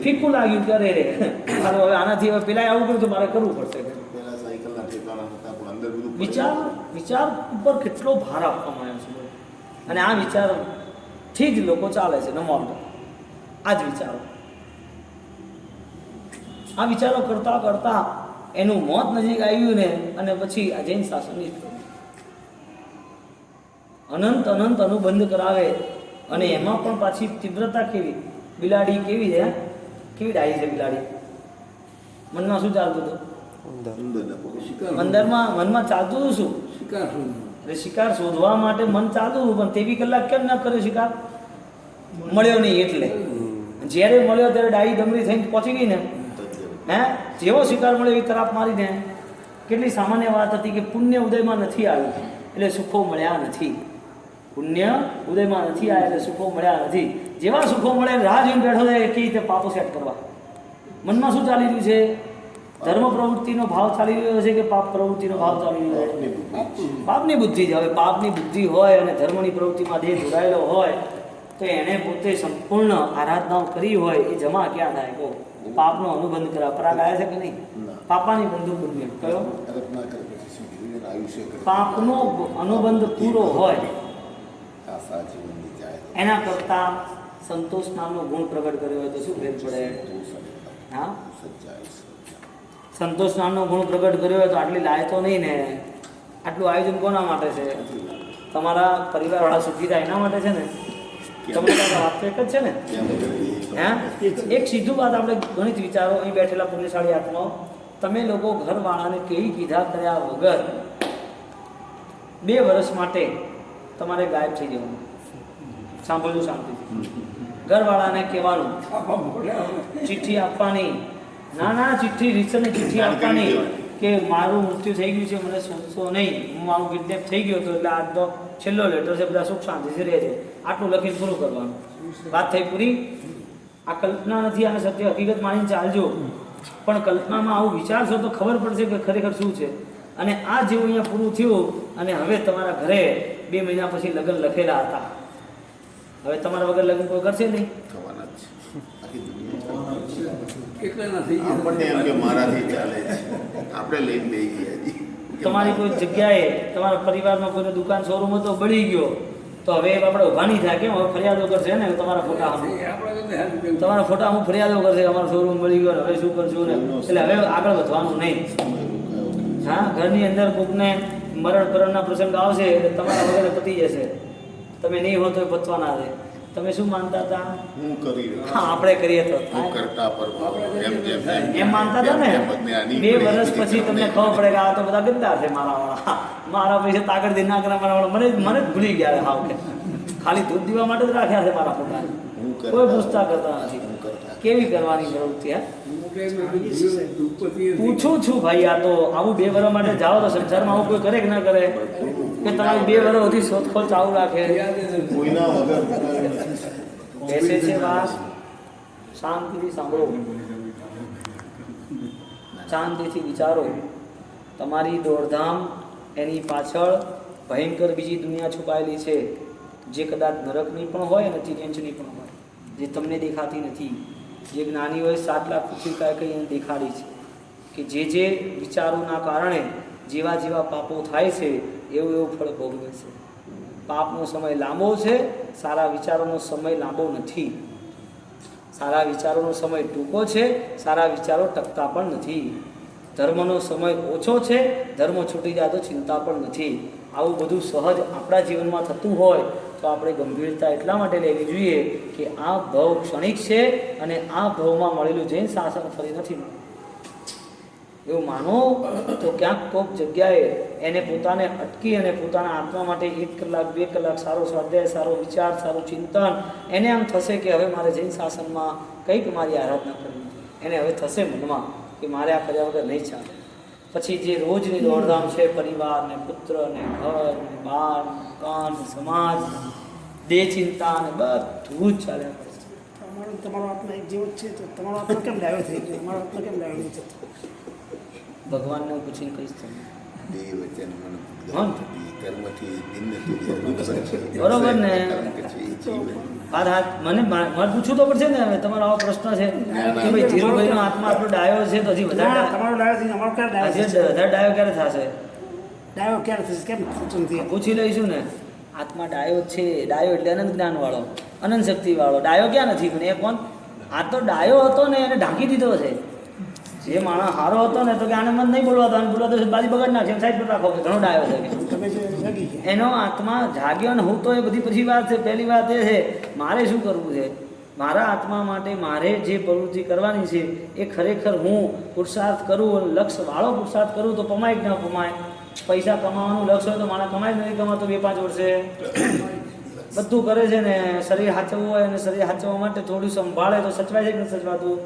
Speaker 1: ફીકું લાગ્યું કે અરે રે સારું હવે આનાથી હવે પેલા આવું કર્યું તો મારે કરવું પડશે. વિચાર ઉપર કેટલો ભાર આપવામાં આવ્યો છે અને આ વિચારથી જ લોકો ચાલે છે. નમો આ જ વિચારો, આ વિચારો કરતા કરતા એનું મોત નજીક આવ્યું ને અને પછી આ જૈન શાસનની અનંત અનુબંધ કરાવે. અને એમાં પણ પાછી તીવ્રતા કેવી! બિલાડી કેવી છે, કેવી ડાઈ છે બિલાડી. મનમાં શું ચાલતું હતું? મનમાં ચાલતું હતું શું? શિકાર શોધવા માટે મન ચાલતું હતું, પણ તેવી કલાક કેમ ન કર્યો શિકાર? મળ્યો નહીં એટલે. જ્યારે મળ્યો ત્યારે ડાઈ ડમરી થઈને પહોંચી ગઈ ને, હે જેવો શિકાર મળ્યો એવી તરાપ મારીને. કેટલી સામાન્ય વાત હતી કે પુણ્ય ઉદયમાં નથી આવ્યું એટલે સુખો મળ્યા નથી. પુણ્ય ઉદયમાં નથી આવ્યા એટલે સુખો મળ્યા નથી. જેવા સુખો મળે રાહ જોઈને બેઠો છે કેવી રીતે પાપો સેટ કરવા. મનમાં શું ચાલી રહ્યું છે? ધર્મ પ્રવૃત્તિનો ભાવ ચાલી રહ્યો છે કે પાપ પ્રવૃત્તિનો ભાવ ચાલી રહ્યો છે? પાપની બુદ્ધિ છે. હવે પાપની બુદ્ધિ હોય અને ધર્મની પ્રવૃત્તિમાં દેહ જોડાયેલો હોય તો એને પોતે સંપૂર્ણ આરાધનાઓ કરી હોય એ જમા ક્યાં થાય? કહો. પાપનો અનુબંધ કરા પરાગ આવે છે કે નહીં? પાપાની બંધુ બુદ્ધિ કયો? પાપનો અનુબંધ પૂરો હોય એના કરતા સંતોષ નામનો ગુણ પ્રગટ કર્યો હોય તો શું ફેર પડે? હા, સંતોષ નામનો ગુણ પ્રગટ કર્યો હોય તો આટલી લાયતો નહીં ને. આટલું આયોજન કોના માટે છે? તમારા પરિવારવાળા સુખી થાય એના માટે છે ને. તમારી વાત એક જ છે ને. હા, એક સીધું વાત આપણે ગણિત વિચારો. અહીં બેઠેલા પુણ્યશાળી આત્માઓ, તમે લોકો ઘરવાળાને કેવી કીધા કર્યા વગર 2 વર્ષ માટે તમારે ગાયબ થઈ જવાનું. સાંભળજો શાંતિથી. ઘરવાળાને કહેવાનું, ચિઠ્ઠી આપવાની, ના ચિઠ્ઠી રીતસરની ચિઠ્ઠી આપવાની કે મારું મૃત્યુ થઈ ગયું છે, મને શોધશો નહીં, હું મારું કિડનેપ થઈ ગયો હતો એટલે આજ તો છેલ્લો લેટર છે, બધા સુખ શાંતિથી રહે છે, આટલું લખીને પૂરું કરવાનું. વાત થઈ પૂરી. આ કલ્પના નથી, આને સત્ય હકીકત માનીને ચાલજો. પણ કલ્પનામાં આવું વિચારશો તો ખબર પડશે કે ખરેખર શું છે. અને આ જેવું અહીંયા પૂરું થયું અને હવે તમારા ઘરે 2 મહિના પછી લગ્ન લખેલા હતા. હવે તમારા વગર લગ્ન કોઈ કરશે નહીં. તમારી કોઈ જગ્યાએ તમારા પરિવારમાં કોઈને દુકાન શોરૂમ હતો, બળી ગયો તો હવે આપણે ઊભા નહીં થાય. કેમ? હવે ફરિયાદો કરશે ને તમારા ફોટા હું ફરિયાદો કરશે, અમારો શોરૂમ બળી ગયો, હવે શું કરશું ને. એટલે હવે આગળ વધવાનું નહીં. હા, ઘરની અંદર કોકને મરણના પ્રસંગ આવશે એટલે તમારા વગર પતી જશે. તમે નહીં હો તો પતવાના છે. તમે શું માનતા હતા?
Speaker 3: હું કરી
Speaker 1: હા, આપણે કરીએ તો એમ માનતા હતા ને. 2 વર્ષ પછી તમને ખબર પડે કે આ તો બધા ગદ્દાર છે મારા પૈસા તાકડ દે ના કરા મારા મને જ ભૂલી ગયા. હાવ કે ખાલી દૂધ દીવા માટે જ રાખ્યા છે મારા ફોટા. કોઈ પૂછતા કરતા નથી. કેવી કરવાની પ્રવૃત્તિ? પૂછું છું ભાઈ. આ તો આવું 2 વર્ષ માટે જાઓ તો સંસારમાં આવું કોઈ કરે કે ના કરે? કે તમારી 2 વર્ષ સુધી શોધખોળ ચાલુ રાખે? બેસે છે વાત, શાંતિથી સાંભળો, શાંતિથી વિચારો. તમારી દોડધામ એની પાછળ ભયંકર બીજી દુનિયા છુપાયેલી છે, જે કદાચ નરકની પણ હોય અને તિર્યંચની પણ હોય, જે તમને દેખાતી નથી. જે જ્ઞાનીઓએ 7 લાખ પૃથ્વી કંઈ એને દેખાડી છે કે જે વિચારોના કારણે જેવા જેવા પાપો થાય છે એવું એવું ફળ ભોગવે છે. પાપનો સમય લાંબો છે, સારા વિચારોનો સમય લાંબો નથી. સારા વિચારોનો સમય ટૂંકો છે, સારા વિચારો ટકતા પણ નથી. ધર્મનો સમય ઓછો છે, ધર્મ છૂટી જાય તો ચિંતા પણ નથી. આવું બધું સહજ આપણા જીવનમાં થતું હોય તો આપણે ગંભીરતા એટલા માટે લેવી જોઈએ કે આ ભવ ક્ષણિક છે અને આ ભવમાં મળેલું જૈન શાસન ફરી નથી મળ્યું. એવું માનો તો ક્યાંક કોઈક જગ્યાએ એને પોતાને અટકી અને પોતાના આત્મા માટે 1 કલાક 2 કલાક સારો સ્વાધ્યાય, સારો વિચાર, સારું ચિંતન એને આમ થશે કે હવે મારે જૈન શાસનમાં કંઈક મારી આરાધના કરવી. એને હવે થશે મનમાં કે મારે આ કર્યા વગર નહીં ચાલે. પછી જે રોજની દોડધામ છે, પરિવાર ને પુત્ર ને ઘર ને બાર મકાન સમાજ દેહ ચિંતા ને બધું જ ચાલ્યા કરે છે.
Speaker 3: તમારો આત્મા એક જેવો જ છે તો તમારો આત્મા કેમ ડાયો થઈ ગયો? અમારો આત્મા કેમ ડાયો નહીં થતો?
Speaker 1: ભગવાનને હું પૂછીને કહીશ તમને. બરોબર ને? મને પૂછવું તો પડશે ને. હવે તમારો આવો પ્રશ્ન છે કે ભાઈ ધીરુભાઈનો આત્મા આટલો ડાયો છે તો હજી વધારે
Speaker 3: તમારો ડાયો થઈ, અમારો ક્યારે ડાયો
Speaker 1: હજી
Speaker 3: થશે?
Speaker 1: વધારે ડાયો ક્યારે થશે?
Speaker 3: ડાયો ક્યારે થશે? કેમ થતું નથી?
Speaker 1: પૂછી લઈશું ને. આત્મા ડાયો છે. ડાયો એટલે અનંત જ્ઞાન વાળો, અનંત શક્તિ વાળો. ડાયો ક્યાં નથી પણ એ કોણ? આ તો ડાયો હતો ને એને ઢાંકી દીધો છે. જે માણસ હારો હતો ને તો કે આને મન નહીં બોલવા દો, આને બોલવા દો બાજી બગાડ નાખશે, સાઈડ પર રાખો કે ઘણો ડાયો છે કે
Speaker 3: તમે જે જાગી ગયા.
Speaker 1: એનો આત્મા જાગ્યો ને હું તો એ બધી પછી વાત છે. પહેલી વાત એ છે મારે શું કરવું છે. મારા આત્મા માટે મારે જે પ્રવૃત્તિ કરવાની છે એ ખરેખર હું પુરુષાર્થ કરું, લક્ષ્યવાળો પુરુષાર્થ કરું તો પમાય કે ન પમાય. પૈસા કમાવાનું લક્ષ્ય હોય તો માણસ કમાય નહીં કમાતો 2-5 વર્ષે બધું કરે છે ને. શરીર સાચવવું હોય અને શરીર સાચવવા માટે થોડું સંભાળે તો સચવાય છે કે નથી સચવાતું?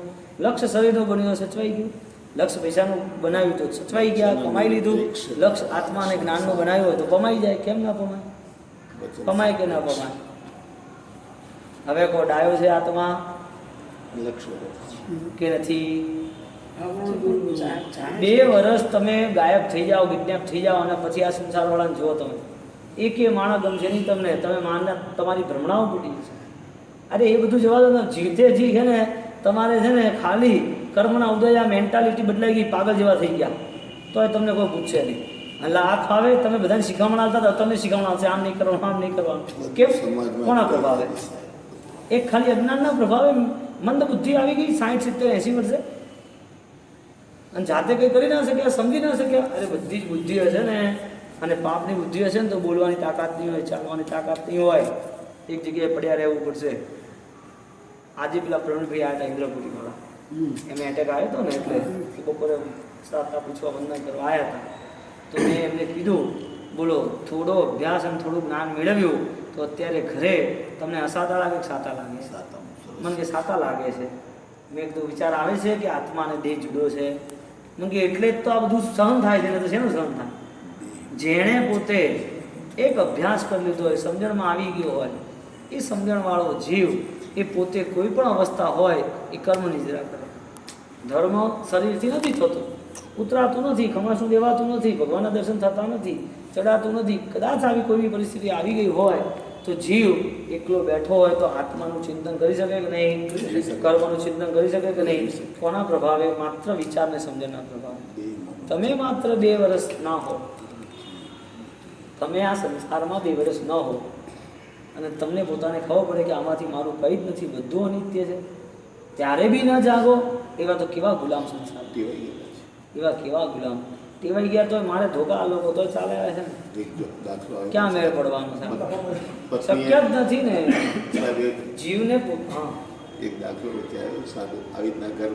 Speaker 1: લક્ષ્ય શરીરનું બન્યું સચવાઈ ગયું, લક્ષ્ય પૈસાનું બનાવ્યું તો સચવાઈ ગયા, કમાઈ લીધું. લક્ષ્ય આત્મા અને જ્ઞાનનું બનાવ્યું હોય તો પમાઈ જાય. કેમ ના પમાય? પમાય કે ના પમાય? હવે કોઈ ડાયો છે આત્મા કે નથી? 2 વર્ષ તમે ગાયબ થઈ જાઓ, કિડનેપ થઈ જાઓ અને પછી આ સંસારવાળાને જુઓ તમે, એકે માણસ ગમશે નહીં તમને. તમે માનના તમારી ભ્રમણાઓ તૂટી જશે. અરે એ બધું જવા દો ને. જીતે જી છે ને તમારે છે ને ખાલી કર્મના ઉદય આ મેન્ટાલિટી બદલાઈ ગઈ, પાગલ જેવા થઈ ગયા તો એ તમને કોઈ પૂછશે નહીં. એટલે આ ફાવે તમે બધાને શીખવામણ આવતા હતા, તમને શીખવામણ આવશે આમ નહીં કરવાનું, આમ નહીં કરવાનું. કેમ? કોના પ્રભાવે? એક ખાલી અજ્ઞાનના પ્રભાવે મંદ બુદ્ધિ આવી ગઈ 60, 70, 80 વર્ષે અને જાતે કંઈ કરી ના શક્યા, સમજી ના શક્યા. અરે બધી જ બુદ્ધિ હશે ને અને પાપની બુદ્ધિ હશે ને તો બોલવાની તાકાત નહીં હોય, ચાલવાની તાકાત નહીં હોય, એક જગ્યાએ પડ્યા રહેવું પડશે. આજે પેલા પ્રવીણભાઈ આવ્યા હતા ઇન્દ્રપુરીવાળા, એમને એટેક આવ્યો હતો ને એટલે બપોરે શ્રાદ્ધા પૂછવા વંદન કરવા આવ્યા હતા. તો મેં એમને કીધું બોલો થોડો અભ્યાસ અને થોડું જ્ઞાન મેળવ્યું તો અત્યારે ઘરે તમને અસાતા લાગે કે સાતા લાગે? મને કે સાતા લાગે છે. મેં કીધું વિચાર આવે છે કે આત્મા અને દેહ જુદો છે? મને કે એટલે જ તો આ બધું સહન થાય છે ને. તો શેનું સહન થાય? જેણે પોતે એક અભ્યાસ કરી લીધો હોય, સમજણમાં આવી ગયો હોય, એ સમજણવાળો જીવ એ પોતે કોઈ પણ અવસ્થા હોય એ કર્મની જરા કરે. ધર્મ શરીરથી નથી થતો, ઉતરાતું નથી, ખમાસું દેવાતું નથી, ભગવાનના દર્શન થતા નથી, ચડાતું નથી. કદાચ આવી કોઈ પરિસ્થિતિ આવી ગઈ હોય તો જીવ એકલો બેઠો હોય તો આત્માનું ચિંતન કરી શકે કે નહીં? કર્મનું ચિંતન કરી શકે કે નહીં? કોના પ્રભાવે? માત્ર વિચારને સમજણના પ્રભાવે. તમે માત્ર 2 વર્ષ ના હો, તમે આ સંસારમાં 2 વર્ષ ન હો અને તમને પોતાને ખબર પડે કે આમાંથી મારું કંઈ જ નથી, બધું અનિત્ય છે, ત્યારે બી ન જાગો. એવા તો કેવા ગુલામ સંસાર, એવા કેવા ગુલામ ટેવાઈ ગયા તો મારે ધોકા આ લોકો તો ચાલે આવે છે ને. ક્યાં મેળ પડવાનો છે? શક્ય જ નથી ને જીવને. હા,
Speaker 2: એક દાખલો વિચાર્યો. સાધુ આવી રીતના ઘર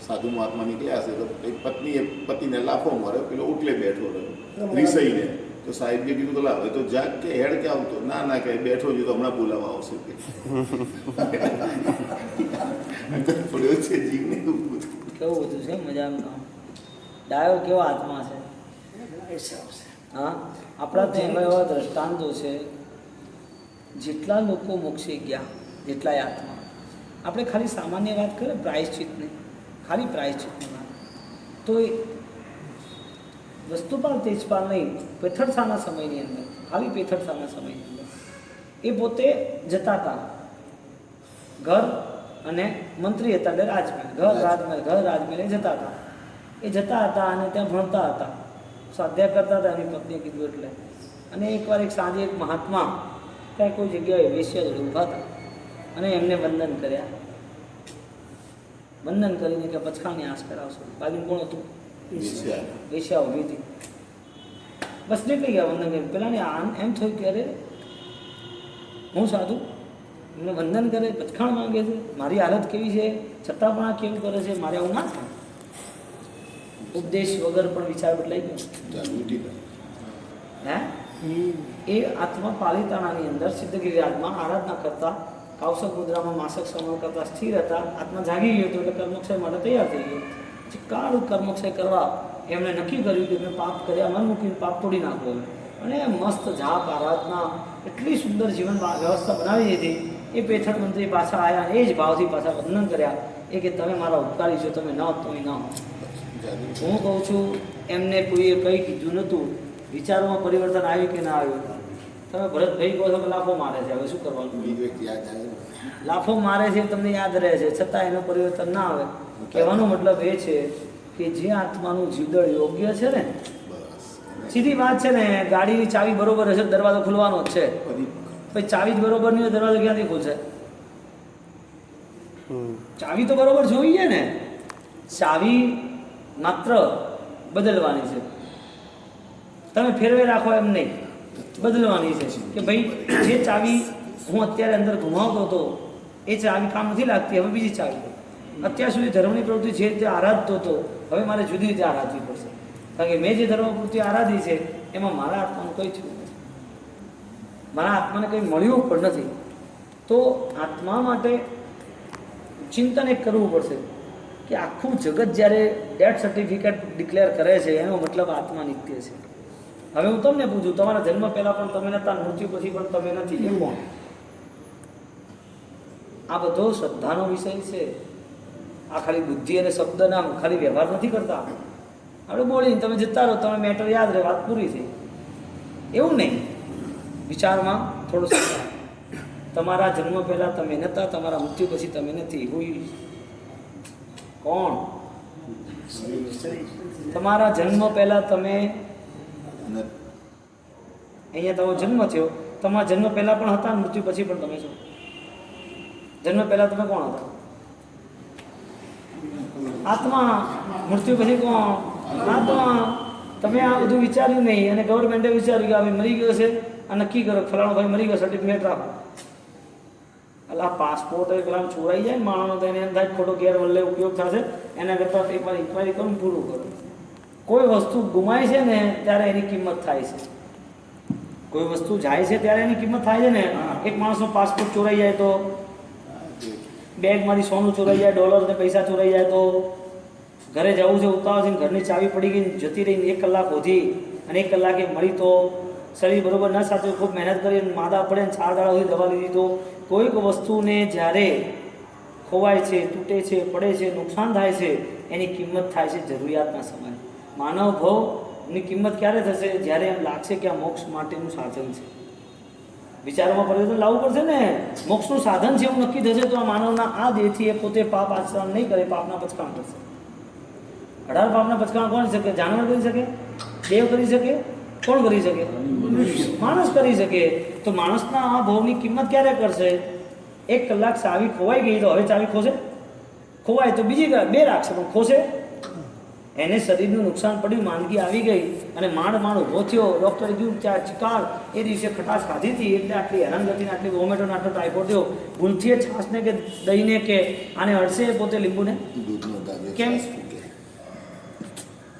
Speaker 2: સાધુ મહાત્મા નીકળ્યા હશે તો પત્નીએ પતિને લાફો માર્યો, પેલો ઉટલે બેઠો રહ્યો રીસાઈને. તો સાહેબે કીધું કે લાવ તો જાગ કે હેડ કે આવતો? ના કે બેઠો જ તો હમણાં બોલાવવા આવશે. પડ્યો છે જીવને.
Speaker 1: કેવું બધું છે મજાનું. ડાયો કેવો આત્મા છે. હા, આપણા તો એમાં એવા દ્રષ્ટાંતો છે. જેટલા લોકો મોક્ષે ગયા, જેટલાય આત્મા, આપણે ખાલી સામાન્ય વાત કરીએ પ્રાયશ્ચિતની, ખાલી પ્રાયશ્ચિતની વાત તો એ વસ્તુપાલ તેજપાલ નહીં, પેથડસાના સમયની અંદર, ખાલી પેથડસાના સમયની અંદર એ પોતે જતા હતા ઘર અને મંત્રી હતા એટલે રાજમહેલ એ જતા હતા. એ જતા હતા અને ત્યાં ભણતા હતા, સ્વાધ્યાય કરતા હતા. એની પત્નીએ કીધું એટલે. અને એકવાર એક સાંજે એક મહાત્મા ત્યાં કોઈ જગ્યાએ વેશ્યા જોડે ઊભા હતા અને એમને વંદન કર્યા. વંદન કરીને કે પછાણની આશ કરાવશો. બાજુ કોણ હતું? વેશ્યા ઊભી હતી. બસ નીકળી ગયા વંદન કરી. પેલાને એમ થયું કે અરે હું સાધુ, એમને વંદન કરે, પછાણ માંગે છે, મારી હાલત કેવી છે, છતાં પણ આ કેવું કરે છે, મારે આવું ના થાય. ઉપદેશ વગર પણ વિચાર બદલાઈ ગયો. હે એ આત્મા પાલિતાણાની અંદર સિદ્ધગીરી રાજમાં આરાધના કરતા, કાવસક મુદ્રામાં માસક સમય કરતા સ્થિર હતા. આત્મા જાગી ગયો હતો એટલે કર્મક્ષય માટે તૈયાર થઈ ગયો. કાળ કર્મક્ષય કરવા એમણે નક્કી કર્યું કે મેં પાપ કર્યા, મન મૂકીને પાપ તોડી નાખવો. અને મસ્ત જાપ આરાધના એટલી સુંદર જીવન વ્યવસ્થા બનાવી દીધી. એ પેથડ મંત્રી પાછા આવ્યા અને એ જ ભાવથી પાછા વંદન કર્યા. એ કે તમે મારા ઉપકારી છો, તમે ન તમે ન. હું કહું છું એમને કોઈએ કંઈ કીધું નહોતું. વિચારોમાં પરિવર્તન આવ્યું કે ના આવ્યું? તમે ભરતભાઈ કહો છો કે લાફો મારે છે, હવે શું કરવાનું? લાફો મારે છે તમને યાદ રહે છે, છતાં એનું પરિવર્તન ના આવે. કહેવાનો મતલબ એ છે કે જે આત્માનું જીવદળ યોગ્ય છે ને, સીધી વાત છે ને, ગાડીની ચાવી બરોબર હશે દરવાજો ખુલવાનો જ છે. પછી ચાવી જ બરોબર નહીં હોય, દરવાજો ક્યાંથી ખુલશે? ચાવી તો બરોબર જોઈએ ને. ચાવી માત્ર બદલવાની છે, તમે ફેરવે રાખો એમ નહીં, બદલવાની છે. કે ભાઈ જે ચાવી હું અત્યારે અંદર ઘુમાવતો હતો એ ચાવી કામ નથી લાગતી, હવે બીજી ચાવી. અત્યાર સુધી ધર્મની પ્રવૃત્તિ જે રીતે આરાધતો હતો, હવે મારે જુદી રીતે આરાધવી પડશે. કારણ કે મેં જે ધર્મ પ્રવૃત્તિ આરાધી છે એમાં મારા આત્માનું કંઈ થયું નથી, મારા આત્માને કંઈ મળ્યું પણ નથી. તો આત્મા માટે ચિંતન એક કરવું પડશે કે આખું જગત જ્યારે ડેથ સર્ટિફિકેટ ડિક્લેર કરે છે એનો મતલબ આત્મા નિત્ય છે. હવે હું તમને પૂછું, તમારા જન્મ પહેલાં પણ તમે નહોતા, મૃત્યુ પછી પણ તમે નથી, એ કોણ? આ બધો શ્રદ્ધાનો વિષય છે. આ ખાલી બુદ્ધિ અને શબ્દના ખાલી વ્યવહાર નથી કરતા. આપણે બોલીને તમે જતા રહો, તમે મેટર યાદ રહે, વાત પૂરી થઈ. એવું નહીં, વિચારમાં થોડું સમજાય. તમારા જન્મ પહેલાં તમે નહોતા, તમારા મૃત્યુ પછી તમે નથી. કોણ? તમારા જન્મ પહેલાં તમે અહીંયા તમારો જન્મ થયો, તમારા જન્મ પહેલાં પણ હતા, મૃત્યુ પછી પણ તમે છો. જન્મ પહેલાં તમે કોણ હતા? આત્મા. મૃત્યુ પછી કોણ? આત્મા. તમે આ બધું વિચાર્યું નહીં અને ગવર્મેન્ટે વિચાર્યું કે ભાઈ મરી ગયો છે આ નક્કી કરો, ફલાણો ભાઈ મરી ગયો, સર્ટિફિકેટ રાખો. એટલે આ પાસપોર્ટ એ પેલા ચોરાઈ જાય ને માણસનો, તો એને એમ થાય ખોટો ગેરવલ્લે ઉપયોગ થશે, એના કરતાં એકવાર ઇન્ક્વાયરી કરું પૂરું કરો. કોઈ વસ્તુ ગુમાય છે ને ત્યારે એની કિંમત થાય છે, કોઈ વસ્તુ જાય છે ત્યારે એની કિંમત થાય છે ને. એક માણસનો પાસપોર્ટ ચોરાઈ જાય તો, બેગમાંથી સોનું ચોરાઈ જાય, ડોલર ને પૈસા ચોરાઈ જાય તો, ઘરે જવું છે ઉતાવળ છે, ઘરની ચાવી પડી ગઈ જતી રહીને 1 કલાક હોધી અને 1 કલાકે મળી તો, શરીર બરોબર ન સાચવે, ખૂબ મહેનત કરીને માદા પડે ને 4 દાડા સુધી દવા લીધી તો, કોઈક વસ્તુને જ્યારે ખોવાય છે, તૂટે છે, પડે છે, નુકસાન થાય છે, એની કિંમત થાય છે જરૂરિયાતના સમયે. માનવ ભાવની કિંમત ક્યારે થશે? જ્યારે એમ લાગશે કે આ મોક્ષ માટેનું સાધન છે. વિચારોમાં પરિવર્તન લાવવું પડશે ને. મોક્ષનું સાધન છે એવું નક્કી થશે તો આ માનવના આ દેહથી એ પોતે પાપ આચરણ નહીં કરે, પાપના પચકાણ કરશે. 18 પાપના પચકાણ કોણ શકે? જાનવર કરી શકે? દેવ કરી શકે? કોણ કરી શકે? માણસ કરી શકે. તો માણસના આ ભાવની કિંમત ક્યારે કરશે? 1 કલાક ચાવી ખોવાઈ ગઈ તો હવે ચાવી ખોશે? ખોવાય તો બીજી 2 રાખશે પણ ખોશે? એને શરીરનું નુકસાન પડ્યું, માંદગી આવી ગઈ અને માંડ ઊભો થયો, ડૉક્ટરે કીધું ત્યાં ચિકાર એ દિવસે ખટાશ ખાધી હતી એટલે આટલી હેરાનગતિને, આટલી વોમેટોને, આટલો ટાઈફોઈડ થયો. ભૂલથી છાશને કે દહીંને કે આને અડશે પોતે લીંબુને કેમ?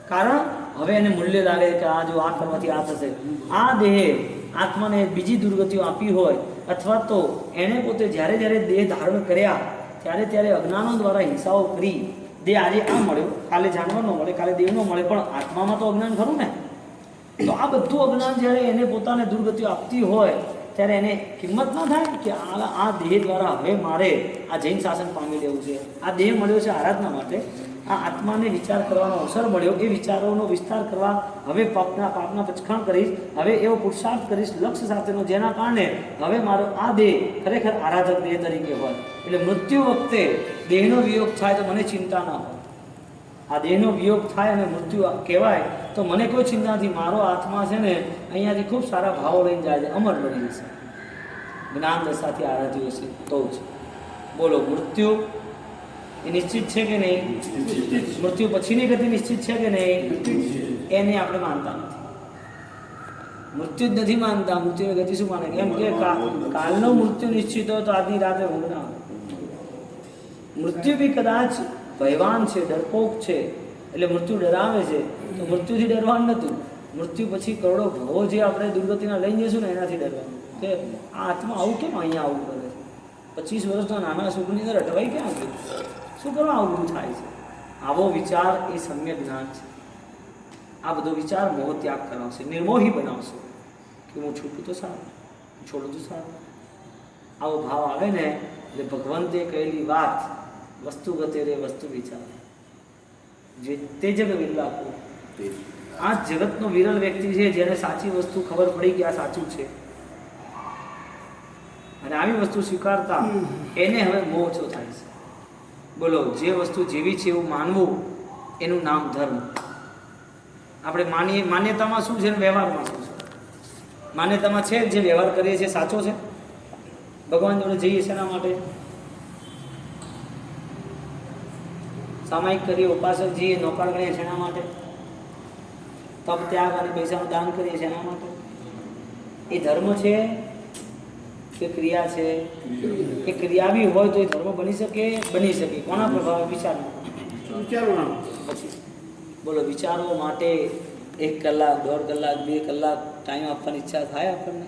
Speaker 1: કારણ હવે એને મૂલ્ય લાગે કે આ જો આ કરવાથી આ થશે. આ દેહે આત્માને બીજી દુર્ગતિઓ આપી હોય અથવા તો એણે પોતે જ્યારે દેહ ધારણ કર્યા ત્યારે અજ્ઞાનો દ્વારા હિંસાઓ કરી. દેહ આજે આ મળ્યો, કાલે જાનવરનો મળે, કાલે દેવનો મળે, પણ આત્મામાં તો અજ્ઞાન ખરું ને. તો આ બધું અજ્ઞાન જ્યારે એને પોતાને દુર્ગતિઓ આપતી હોય ત્યારે એને કિંમત ના થાય કે આ દેહ દ્વારા હવે મારે આ જૈન શાસન પામી લેવું છે, આ દેહ મળ્યો છે આરાધના માટે, આ આત્માને વિચાર કરવાનો અવસર મળ્યો, એ વિચારોનો વિસ્તાર કરવા હવે પાપના પચખાણ કરીશ, હવે એવો પુરુષાર્થ કરીશ લક્ષ્ય સાથેનો, જેના કારણે હવે મારો આ દેહ ખરેખર આરાધક દેહ તરીકે હોય. એટલે મૃત્યુ વખતે દેહનો વિયોગ થાય તો મને ચિંતા ના હોય. આ દેહનો વિયોગ થાય અને મૃત્યુ કહેવાય તો મને કોઈ ચિંતા નથી. મારો આત્મા છે ને અહીંયાથી ખૂબ સારા ભાવો લઈને જાય છે, અમર બની જશે, જ્ઞાન દશાથી આરાધ્યો છે. તો જ બોલો, મૃત્યુ એ નિશ્ચિત છે કે નહીં? મૃત્યુ પછીની ગતિ નિશ્ચિત છે કે નહીં? એને આપણે માનતા નથી. મૃત્યુ જ નથી માનતા. મૃત્યુની ગતિ શું માને? એમ કે કાલનો મૃત્યુ નિશ્ચિત હોય તો આજની રાતે ઊંઘ ના આવે. મૃત્યુ બી કદાચ ભયવાન છે, ડરપોક છે, એટલે મૃત્યુ ડરાવે છે. તો મૃત્યુથી ડરવાનું નહોતું. મૃત્યુ પછી કરોડો ભવો જે આપણે દુર્ગતિના લઈ જઈશું ને એનાથી ડરવાનું કે આ આત્મા આવું કેમ અહીંયા આવું કરે છે? 25 વર્ષના નાના છોકરીની અંદર અટવાઈ ક્યાં ગયું? શું કરવા આવું બધું થાય છે? આવો વિચાર એ સમ્યક જ્ઞાન છે. આ બધો વિચાર મોહ ત્યાગ કરાવશે, નિર્મોહી બનાવશે કે હું છૂટું તો સારું, છોડું તો સારું. આવો ભાવ આવે ને એટલે ભગવંતે કહેલી વાત વસ્તુ ગતે રે વસ્તુ વિચાર, જે તે જગ વિરલાપો. આ જગતનો વિરલ વ્યક્તિ છે જેને સાચી વસ્તુ ખબર પડી કે આ સાચું છે અને આવી વસ્તુ સ્વીકારતા એને હવે મોહ ઓછો થાય છે. બોલો, જે વસ્તુ જેવી છે એવું માનવું એનું નામ ધર્મ. આપણે માન્યતામાં શું છે ને વ્યવહારમાં શું છે? માન્યતામાં છે જે વ્યવહાર કરીએ છીએ સાચો છે. ભગવાન જોડે જઈએ છે એના માટે, સામાયિક કરીએ, ઉપાસક જઈએ, નોકર ગણીએ છે એના માટે, તપ ત્યાગ અને પૈસાનું દાન કરીએ છીએ એના માટે. એ ધર્મ છે કે ક્રિયા છે? એ ક્રિયા બી હોય તો એ ધર્મ બની શકે? બની શકે. કોના પ્રભાવે? વિચારો. પછી બોલો, વિચારો માટે 1 કલાક, 1.5 કલાક, 2 કલાક ટાઈમ આપવાની ઈચ્છા થાય આપણને?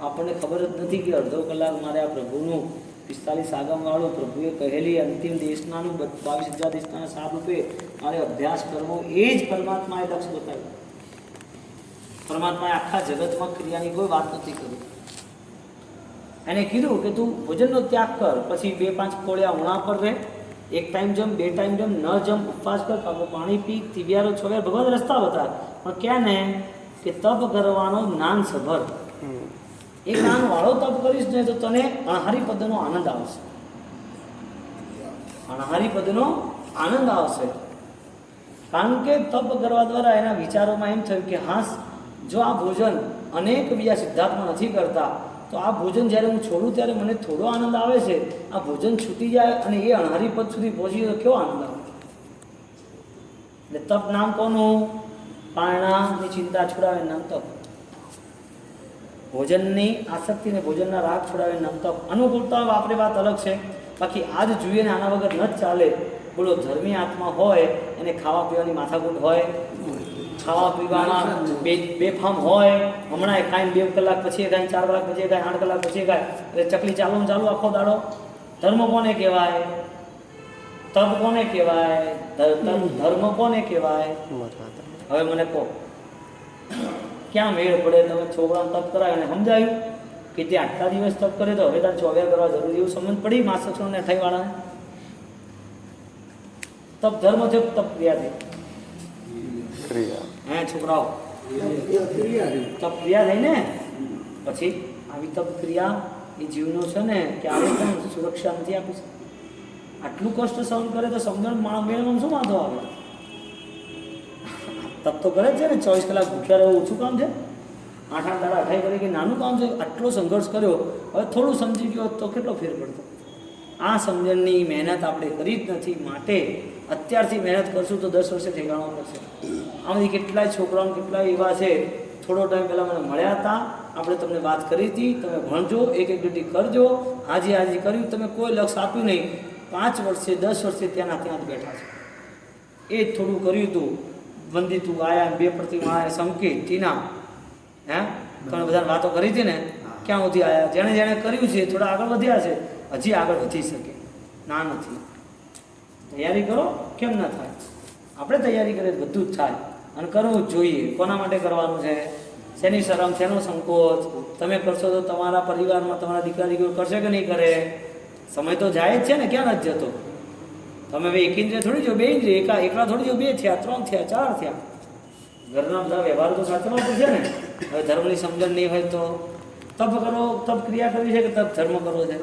Speaker 1: આપણને ખબર જ નથી કે અડધો કલાક મારે આ પ્રભુનું 45 આગમવાળું પ્રભુએ કહેલી અંતિમ દેશનાનું 22,000 દેશના સાપ રૂપે મારે અભ્યાસ કરવો. એ જ પરમાત્માએ લક્ષ્ય બતાવ્યું. પરમાત્માએ આખા જગતમાં ક્રિયાની કોઈ વાત નથી કરી. એને કીધું કે તું ભોજનનો ત્યાગ કર, પછી 2-5 કોળિયા ઉણા પર રહે, 1 ટાઈમ જમ, 2 ટાઈમ જમ, ન જમ, ઉપવાસ કર, પાણી પી, તિબિયારો છોડે. ભગવાન રસ્તા બતાવે. પણ ક્યાં ને કે તપ કરવાનો જ્ઞાન સભર. એ જ્ઞાન વાળો તપ કરીશ ને તો તને અણહારી પદનો આનંદ આવશે. અણહારી પદનો આનંદ આવશે. કારણ કે તપ કરવા દ્વારા એના વિચારોમાં એમ થયું કે હા, જો આ ભોજન અનેક બીજા સિદ્ધાર્થમાં નથી કરતા તો આ ભોજન જ્યારે હું છોડું ત્યારે મને થોડો આનંદ આવે છે. આ ભોજન છૂટી જાય અને એ અણહારી પદ સુધી પહોંચી તો કેવો આનંદ આવે? એટલે તપ નામ કોનું? પારણાની ચિંતા છોડાવે નામ તપ. ભોજનની આસક્તિને, ભોજનના રાગ છોડાવે નામ તપ. અનુકૂળતા વાપરે વાત અલગ છે, બાકી આજ જોઈએ ને આના વગર ન જ ચાલે. બોલો, ધર્મી આત્મા હોય એને ખાવા પીવાની માથાકૂટ હોય, ખાવા પીવામાં બેફામ હોય. હમણાં એ ખાઈને 2 કલાક પછી ખાઈને 4 કલાક પછી ખાય, 8 કલાક પછી ખાય, એટલે ચકલી ચાલુ આખો દાડો. ધર્મ કોને કહેવાય? તપ કોને કહેવાય? ધર્મ કોને કહેવાય? હવે મને કહો, ક્યાં મેળ પડે? તમે છોકરાને તપ કરાય અને સમજાયું કે તે આટલા દિવસ તપ કરે તો હવે તારે 24 કરવા જરૂરી, એવું સમજ પડી માસક્ષોને થઈવાળાને? તપ ધર્મ છે, તપ ક્રિયા છે. હે છોકરાઓ, તપ ક્રિયા થઈ ને પછી આવી તપ ક્રિયા એ જીવનો છે ને ક્યારે પણ સુરક્ષા નથી આપી શકે. આટલું કષ્ટ સહન કરે તો સમજણ મેળવવામાં શું વાંધો આવે? તપ તો કરે છે ને. 24 કલાક ભૂખ્યા રહેવું ઓછું કામ છે? 8 દાડા 28 કરી કે નાનું કામ છે? આટલો સંઘર્ષ કર્યો, હવે થોડું સમજી ગયો તો કેટલો ફેર પડતો? આ સમજણની મહેનત આપણે કરી જ નથી. માટે અત્યારથી મહેનત કરશું તો 10 વર્ષે ઠેકાણો પડશે. આમાંથી કેટલાય છોકરાઓ, કેટલાય એવા છે, થોડો ટાઈમ પહેલાં મને મળ્યા હતા, આપણે તમને વાત કરી હતી, તમે ભણજો, એક ડ્યુટી કરજો, હાજી કર્યું, તમે કોઈ લક્ષ આપ્યું નહીં. 5 વર્ષે 10 વર્ષે ત્યાં જ બેઠા છે. એ જ થોડું કર્યું હતું. વંદિતું આયા, 2 પ્રતિમા આયા, સંકેત, ટીના, હે ઘણા બધા વાતો કરી હતી ને, ક્યાં સુધી આવ્યા? જેણે કર્યું છે થોડા આગળ વધ્યા છે, હજી આગળ વધી શકે ના નથી. તૈયારી કરો, કેમ ના થાય? આપણે તૈયારી કરીએ બધું જ થાય અને કરવું જ જોઈએ. કોના માટે કરવાનું છે? શેની શરમ, શેનો સંકોચ? તમે કરશો તો તમારા પરિવારમાં તમારા દીકરા દીકરીઓ કરશે કે નહીં કરે? સમય તો જાય જ છે ને, ક્યાં નથી જતો? તમે હવે એકેન્દ્રિય થોડી જો, 2 ઇન્દ્રિય, એકલા થોડી જો, 2 થયા, 3 થયા, 4 થયા. ઘરના બધા વ્યવહાર તો સાચવવા પડશે ને. હવે ધર્મની સમજણ નહીં હોય તો તપ કરો, તપ ક્રિયા કરવી છે કે તપ ધર્મ કરવો છે?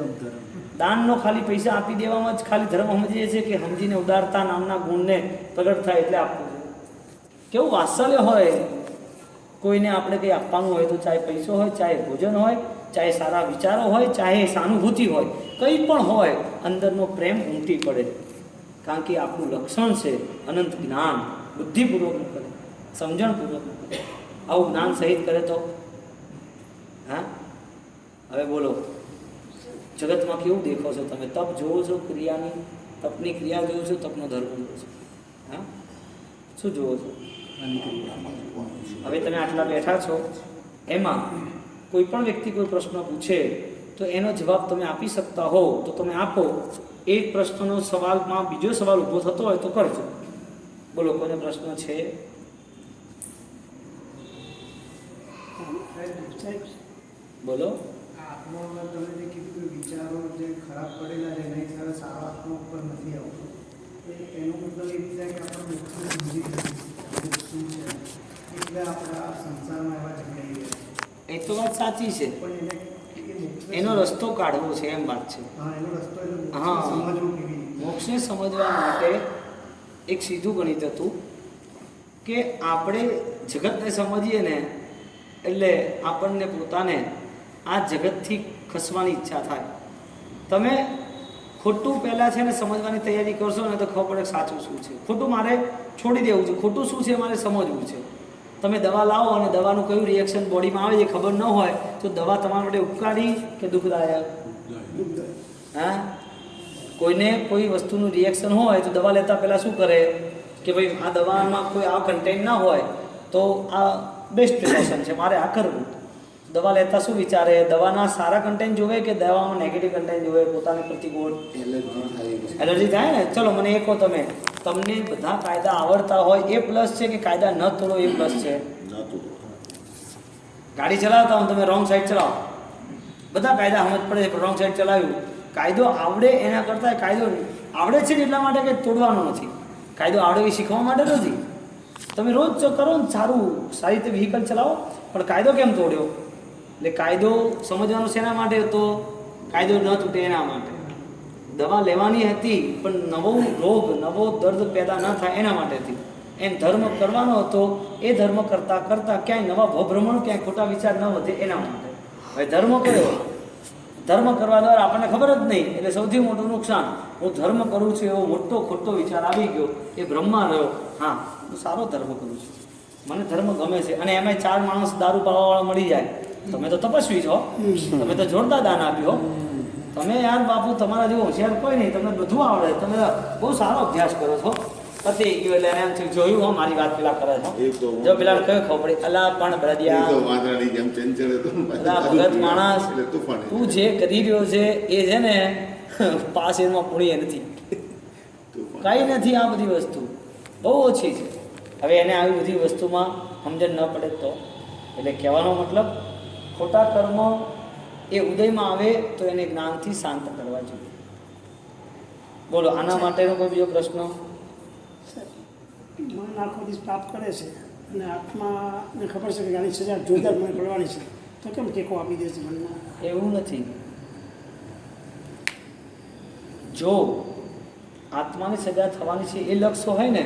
Speaker 1: દાનનો ખાલી પૈસા આપી દેવામાં જ ખાલી ધર્મ સમજીએ છીએ કે સમજીને ઉદારતા નામના ગુણને પ્રગટ થાય એટલે આપવું જોઈએ. કેવું વાત્સલ્ય હોય, કોઈને આપણે કંઈ આપવાનું હોય તો ચાહે પૈસો હોય, ચાહે ભોજન હોય, ચાહે સારા વિચારો હોય, ચાહે સહાનુભૂતિ હોય, કંઈ પણ હોય, અંદરનો પ્રેમ ઉમટી પડે. કારણ કે આપણું લક્ષણ છે અનંત જ્ઞાન, બુદ્ધિપૂર્વકનું કરે, સમજણપૂર્વકનું કરે. આવું જ્ઞાન સહિત કરે તો હા. હવે બોલો, જગતમાં કેવું દેખો છો તમે? તપ જોવો છો ક્રિયાની? તપની ક્રિયા જોવો છો? તપનો ધર્મ જોવો છો? હા, શું જોવો છો? હવે તમે આટલા બેઠા છો, એમાં કોઈ પણ વ્યક્તિ કોઈ પ્રશ્ન પૂછે તો એનો જવાબ તમે આપી શકતા હો તો તમે આપો. એક પ્રશ્નનો સવાલમાં બીજો સવાલ ઊભો થતો હોય તો કરજો. બોલો, કોઈને પ્રશ્ન છે? બોલો.
Speaker 4: આત્મામાં તમે જે કીધું વિચારો જે ખરાબ પડેલા છે એના હિસાબે સારો આત્મા ઉપર નથી આવતો, એનો મતલબ એ થાય કે આપણે મોક્ષને સમજી શું છે એટલે આપણા સંસારમાં એવા જણાઈ ગયા.
Speaker 1: એ તો વાત સાચી છે,
Speaker 4: પણ
Speaker 1: એનો રસ્તો કાઢવો છે એમ વાત છે.
Speaker 4: હા, એનો રસ્તો એટલે
Speaker 1: હા,
Speaker 4: સમજવું કેવી રીતે?
Speaker 1: મોક્ષને સમજવા માટે એક સીધું ગણિત હતું કે આપણે જગતને સમજીએ ને એટલે આપણને પોતાને આ જગતથી ખસવાની ઈચ્છા થાય. તમે ખોટું પહેલાં છે ને સમજવાની તૈયારી કરશો ને તો ખબર પડે સાચું શું છે, ખોટું મારે છોડી દેવું છે, ખોટું શું છે મારે સમજવું છે. તમે દવા લાવો અને દવાનું કયું રિએક્શન બોડીમાં આવે એ ખબર ન હોય તો દવા તમારા માટે ઉપકારી કે દુઃખદાયક? હા, કોઈને કોઈ વસ્તુનું રિએક્શન હોય તો દવા લેતા પહેલાં શું કરે કે ભાઈ આ દવામાં કોઈ આ કન્ટેન્ટ ના હોય તો આ બેસ્ટ પ્રિકોશન છે, મારે આ કરવું. દવા લેતા શું વિચારે? દવાના સારા કન્ટેન્ટ જોવે કે દવામાં નેગેટિવ કન્ટેન્ટ જોવે? પોતાને પ્રતિકૂળ એલર્જી થાય ને. ચલો મને એ કહો, તમને બધા કાયદા આવડતા હોય એ પ્લસ છે કે કાયદા ન તોડો એ પ્લસ છે? ગાડી ચલાવતા હું તમે રોંગ સાઈડ ચલાવો, બધા કાયદા સમજ પડે પણ રોંગ સાઈડ ચલાવ્યું. કાયદો આવડે એના કરતાં કાયદો આવડે છે ને એટલા માટે કે તોડવાનો નથી. કાયદો આવડે એ શીખવા માટે નથી. તમે રોજ કરો ને સારી રીતે વ્હીકલ ચલાવો, પણ કાયદો કેમ તોડ્યો? એટલે કાયદો સમજવાનો શેના માટે હતો? કાયદો ન તૂટે એના માટે. દવા લેવાની હતી પણ નવો રોગ, નવો દર્દ પેદા ન થાય એના માટે હતી. એમ ધર્મ કરવાનો હતો, એ ધર્મ કરતાં કરતાં ક્યાંય નવા ભભ્રમણ, ક્યાંય ખોટા વિચાર ન વધે એના માટે. હવે ધર્મ કર્યો, ધર્મ કરવા દ્વારા આપણને ખબર જ નહીં એટલે સૌથી મોટું નુકસાન. હું ધર્મ કરું છું એવો મોટો ખોટો વિચાર આવી ગયો, એ બ્રહ્મા રહ્યો. હા, હું સારો ધર્મ કરું છું, મને ધર્મ ગમે છે, અને એમાં 4 માણસ દારૂ પાવાવાળા મળી જાય. તમે તો તપસ્વી છો, તમે તો જોરદાર દાન આપ્યો. તમે યાર બાપુ તમારા જેવો હોશિયાર કોઈ નહીં, તમને બધું આવડે, તમે બહુ સારો અભ્યાસ કરો છો. પતિ ગયો એટલે એમ થયું, જોયું હો મારી વાત પેલા કરે છે. જો પેલા કયો ખબર પડી, અલા પણ બળદિયા, અલા ભગત માણસ, તું જે કરી રહ્યો છે એ છે ને પાસ એમાં પૂરી નથી, કાંઈ નથી. આ બધી વસ્તુ બહુ ઓછી છે. હવે એને આવી બધી વસ્તુમાં સમજણ ન પડે તો, એટલે કહેવાનો મતલબ ખોટા કર્મ એ ઉદયમાં આવે તો એને જ્ઞાનથી શાંત કરવા જોઈએ. બોલો, આના માટેનો કોઈ બીજો પ્રશ્ન?
Speaker 3: મન આખો દિવસ પાપ કરે છે અને આત્માને ખબર છે કે આની સજા જોરદાર મને પડવાની છે, તો કેમ ટેકો આપી દે છે મનમાં?
Speaker 1: એવું નથી. જો આત્માની સજા થવાની છે એ લક્ષ્ય હોય ને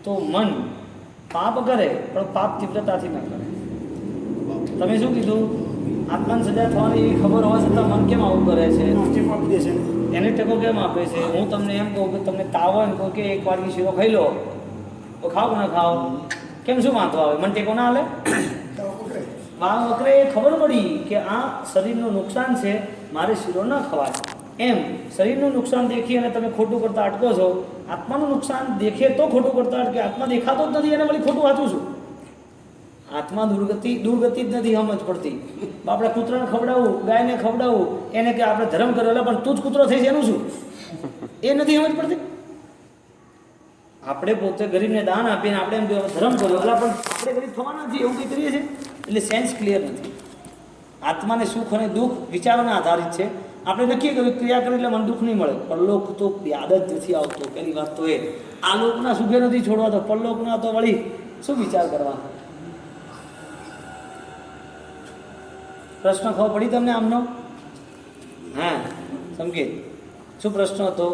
Speaker 1: તો મન પાપ કરે પણ પાપ તીવ્રતાથી ન કરે. તમે શું કીધું? આત્માની સજા થવાની એવી ખબર હોવા છતાં મન કેમ આવું કરે છે?
Speaker 3: ટેકો આપી દે છે
Speaker 1: એને ટેકો કેમ આપે છે? હું તમને એમ કહું કે તમને તાવ હોય ને કહું કે એક વાટકી શીરો ખાઈ લો, તો ખાવ કે ના ખાવ? કેમ શું વાંધો આવે? મને ટેકો ના હાલે? વાહ વકરે એ ખબર પડી કે આ શરીરનું નુકસાન છે, મારે શીરો ન ખવાય. એમ શરીરનું નુકસાન દેખી અને તમે ખોટું કરતા અટકો છો. આત્માનું નુકસાન દેખે તો ખોટું કરતા અટકે, આત્મા દેખાતો જ નથી એને વળી ખોટું વાંચું છું. આત્મા દુર્ગતિ જ નથી સમજ પડતી. આપણે કૂતરાને ખવડાવવું, ગાયને ખવડાવવું, એને કે આપણે ધર્મ કર્યો એટલે પણ તું જ કૂતરો થઈ છે એનું શું? એ નથી સમજ પડતી. આપણે પોતે ગરીબને દાન આપીને આપણે એમ ધર્મ કર્યો એટલે પણ આપણે ગરીબ થવાના નથી એવું કંઈ કરીએ છીએ એટલે સેન્સ ક્લિયર નથી. આત્માને સુખ અને દુઃખ વિચારોના આધારિત છે. આપણે નક્કી કર્યું ક્રિયા કરી એટલે મને દુઃખ નહીં મળે. પરલોક તો યાદ જ નથી આવતો. પહેલી વાત તો એ, આ લોકના સુખે નથી છોડવા તો પરલોકના તો વળી શું વિચાર કરવાનો? પ્રશ્ન ખબર પડી તમને આમનો? હા, સંકેત શું પ્રશ્ન હતો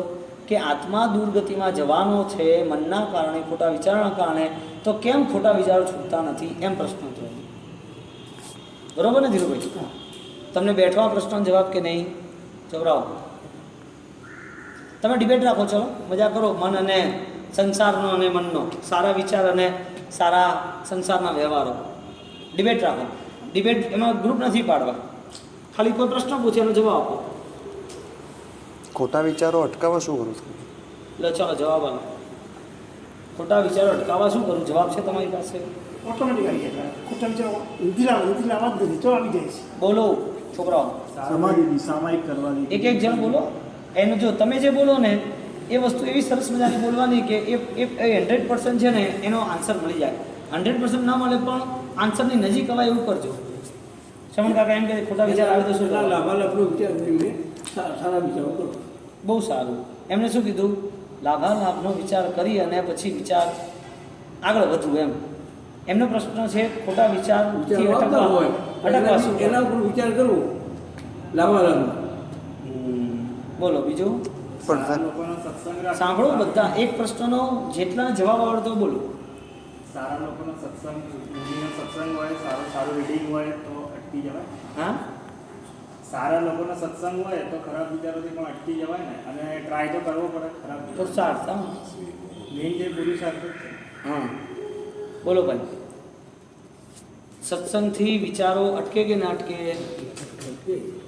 Speaker 1: કે આત્મા દુર્ગતિમાં જવાનો છે મનના કારણે, ખોટા વિચારોના કારણે, તો કેમ ખોટા વિચારો છૂટતા નથી, એમ પ્રશ્ન હતો. બરોબર ને ધીરુભાઈ? તમને બેઠવા પ્રશ્નનો જવાબ કે નહીં? જવરાવો. તમે ડિબેટ રાખો, ચલો મજા કરો. મન અને સંસારનો અને મનનો, સારા વિચાર અને સારા સંસારના વ્યવહારો, ડિબેટ રાખો. ડિબેટ એમાં ગ્રુપ નથી પાડવા, ખાલી કોઈ પ્રશ્ન પૂછે એનો જવાબ આપો.
Speaker 5: ખોટા વિચારો અટકાવવા શું કરું છું?
Speaker 1: એટલે ચાલો જવાબ આપો. ખોટા વિચારો અટકાવવા શું કરું? જવાબ છે તમારી પાસે?
Speaker 3: ઓટોમેટિક આવી જાય. ખોટા વિચારો નીતિલા વાત નથી તો આવી જાય છે.
Speaker 1: બોલો છોકરાઓ,
Speaker 4: સમાધિ સામાયિક કરવાની.
Speaker 1: એક એક જણ બોલો. એનું જો તમે જે બોલો ને એ વસ્તુ એવી સરસ મજાની બોલવાની કે એ 100% છે ને એનો આન્સર મળી જાય. 100% ના મળે પણ આન્સરની નજીક અવાય એવું કરજો. શમન કાકા એમ કે ખોટા વિચાર આવે તો શું કરવાનું?
Speaker 3: લાભાલાભનો વિચાર કરીને સારા વિચારો કરો.
Speaker 1: બહુ સારું. એમને શું કીધું? લાભાલાભનો વિચાર કરી અને પછી વિચાર આગળ વધવું એમ. એમનો પ્રશ્ન છે ખોટા વિચારથી અટકવા શું
Speaker 3: એના ઉપર વિચાર કરવો લાભાલાભ.
Speaker 1: બોલો બીજું.
Speaker 5: પણ
Speaker 4: લોકોનો સત્સંગ રાખવો.
Speaker 1: સાંભળો બધા, એક પ્રશ્નનો જેટલા જવાબ આવડતો બોલો.
Speaker 4: સારા લોકોનો સત્સંગ, મુનિનો સત્સંગ હોય, સારું રીડિંગ હોય તો અટકી જવાય.
Speaker 1: હા,
Speaker 4: સારા લોકોનો સત્સંગ હોય તો ખરાબ વિચારોથી પણ અટકી જવાય ને, અને ટ્રાય તો કરવો પડે ખરાબ વિચાર.
Speaker 1: પુરુષાર્થ. હા
Speaker 4: મેઇન જે પુરુષાર્થ છે.
Speaker 1: હા બોલો ભાઈ. સત્સંગથી વિચારો અટકે કે ના અટકે?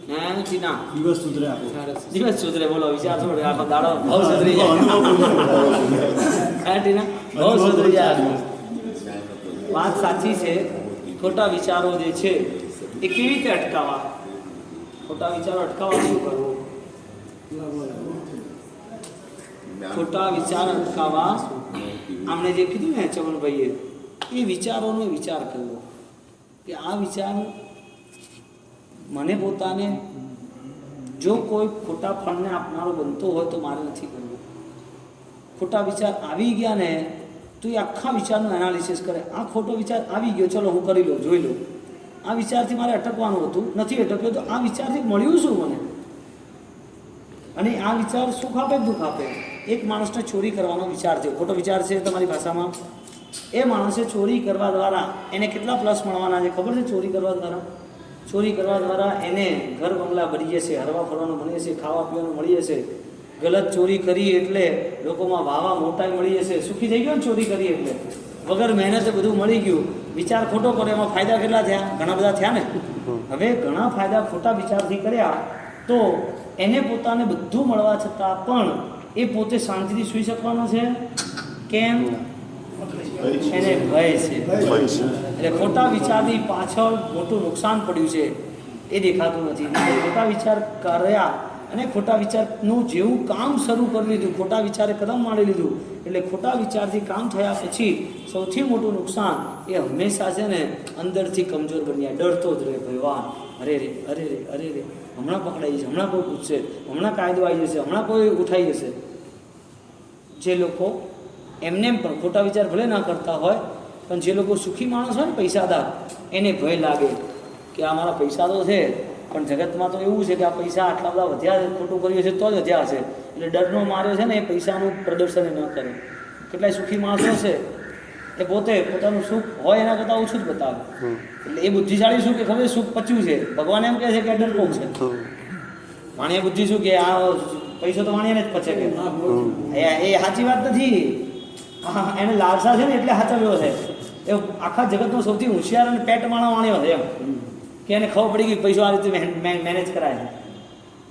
Speaker 1: હા ટીના?
Speaker 4: દિવસ સુધરે આપો.
Speaker 1: દિવસ સુધરે. બોલો વિચાર છોડે આખો દાડો બહુ સુધરી જાય. હા ટીના? બહુ સુધરી જાય. વાત સાચી છે. ખોટા વિચારો જે છે એ કેવી રીતે અટકાવવા? ખોટા વિચારો અટકાવવા શું કરવું? ખોટા વિચાર અટકાવવા આમણે જે કીધું ને ચમનભાઈએ, એ વિચારોનો વિચાર કરવો કે આ વિચાર મને પોતાને જો કોઈ ખોટા ફળને આપનારો બનતો હોય તો મારે નથી કરવું. ખોટા વિચાર આવી ગયા ને તો એ આખા વિચારનું એનાલિસિસ કરે. આ ખોટો વિચાર આવી ગયો, ચલો હું કરી લઉં, જોઈ લઉં. આ વિચારથી મારે અટકવાનું હતું, નથી અટક્યો, તો આ વિચારથી મળ્યું શું મને? અને આ વિચાર સુખ આપે કે દુઃખ આપે? એક માણસને ચોરી કરવાનો વિચાર છે, ખોટો વિચાર છે તમારી ભાષામાં. એ માણસે ચોરી કરવા દ્વારા એને કેટલા પ્લસ મળવાના છે ખબર છે? ચોરી કરવા દ્વારા એને ઘર બંગલા બની જશે, હરવા ફરવાનું મળી જશે, ખાવા પીવાનું મળી જશે. ગલત ચોરી કરી એટલે લોકોમાં વાવા મોટાઈ મળી જશે. સુખી થઈ ગયો ને ચોરી કરી એટલે, વગર મહેનતે બધું મળી ગયું. વિચાર ખોટો કર્યો, એમાં ફાયદા કેટલા થયા? ઘણા બધા થયા ને. હવે ઘણા ફાયદા ખોટા વિચારથી કર્યા તો એને પોતાને બધું મળવા છતાં પણ એ પોતે શાંતિથી સૂઈ શકવાનો છે? કેમ? એને ભય છે. એટલે ખોટા વિચારની પાછળ મોટું નુકસાન પડ્યું છે એ દેખાતું નથી. ખોટા વિચાર કર્યા અને ખોટા વિચારનું જેવું કામ શરૂ કરી લીધું, ખોટા વિચારે કદમ માંડી લીધું, એટલે ખોટા વિચારથી કામ થયા પછી સૌથી મોટું નુકસાન એ હંમેશા છે ને અંદરથી કમજોર બની જાય. ડરતો જ રહે, ભગવાન અરે રે અરે રે અરે રે, હમણાં પકડાઈ જશે, હમણાં કોઈ પૂછશે, હમણાં કાયદો આવી જશે, હમણાં કોઈ ઉઠાઈ જશે. જે લોકો એમને પણ ખોટા વિચાર ભલે ના કરતા હોય, પણ જે લોકો સુખી માણસ હોય ને, પૈસાદાર, એને ભય લાગે કે આ મારા પૈસા તો છે પણ જગતમાં તો એવું છે કે આ પૈસા આટલા બધા વધ્યા છે, ખોટું કર્યું છે તો જ વધ્યા હશે, એટલે ડરનો માર્યો છે ને એ પૈસાનું પ્રદર્શન ન કરે. કેટલાય સુખી માણસો છે એ પોતે પોતાનું સુખ હોય એના કરતાં ઓછું જ બતાવે. એટલે એ બુદ્ધિશાળી શું કે ખબર? સુખ પચ્યું છે. ભગવાન એમ કહે છે કે ડરપોક છે. વાણિયા બુદ્ધિ શું કે આ પૈસો તો વાણિયાને જ પચે કે એ સાચી વાત નથી. એને લાલસા છે ને એટલે સાચવ્યો છે. એ આખા જગતનો સૌથી હોશિયાર અને પેટમાળા વાણ્યો છે એમ કે એને ખબર પડી ગઈ પૈસો આ રીતે મેનેજ કરાય છે.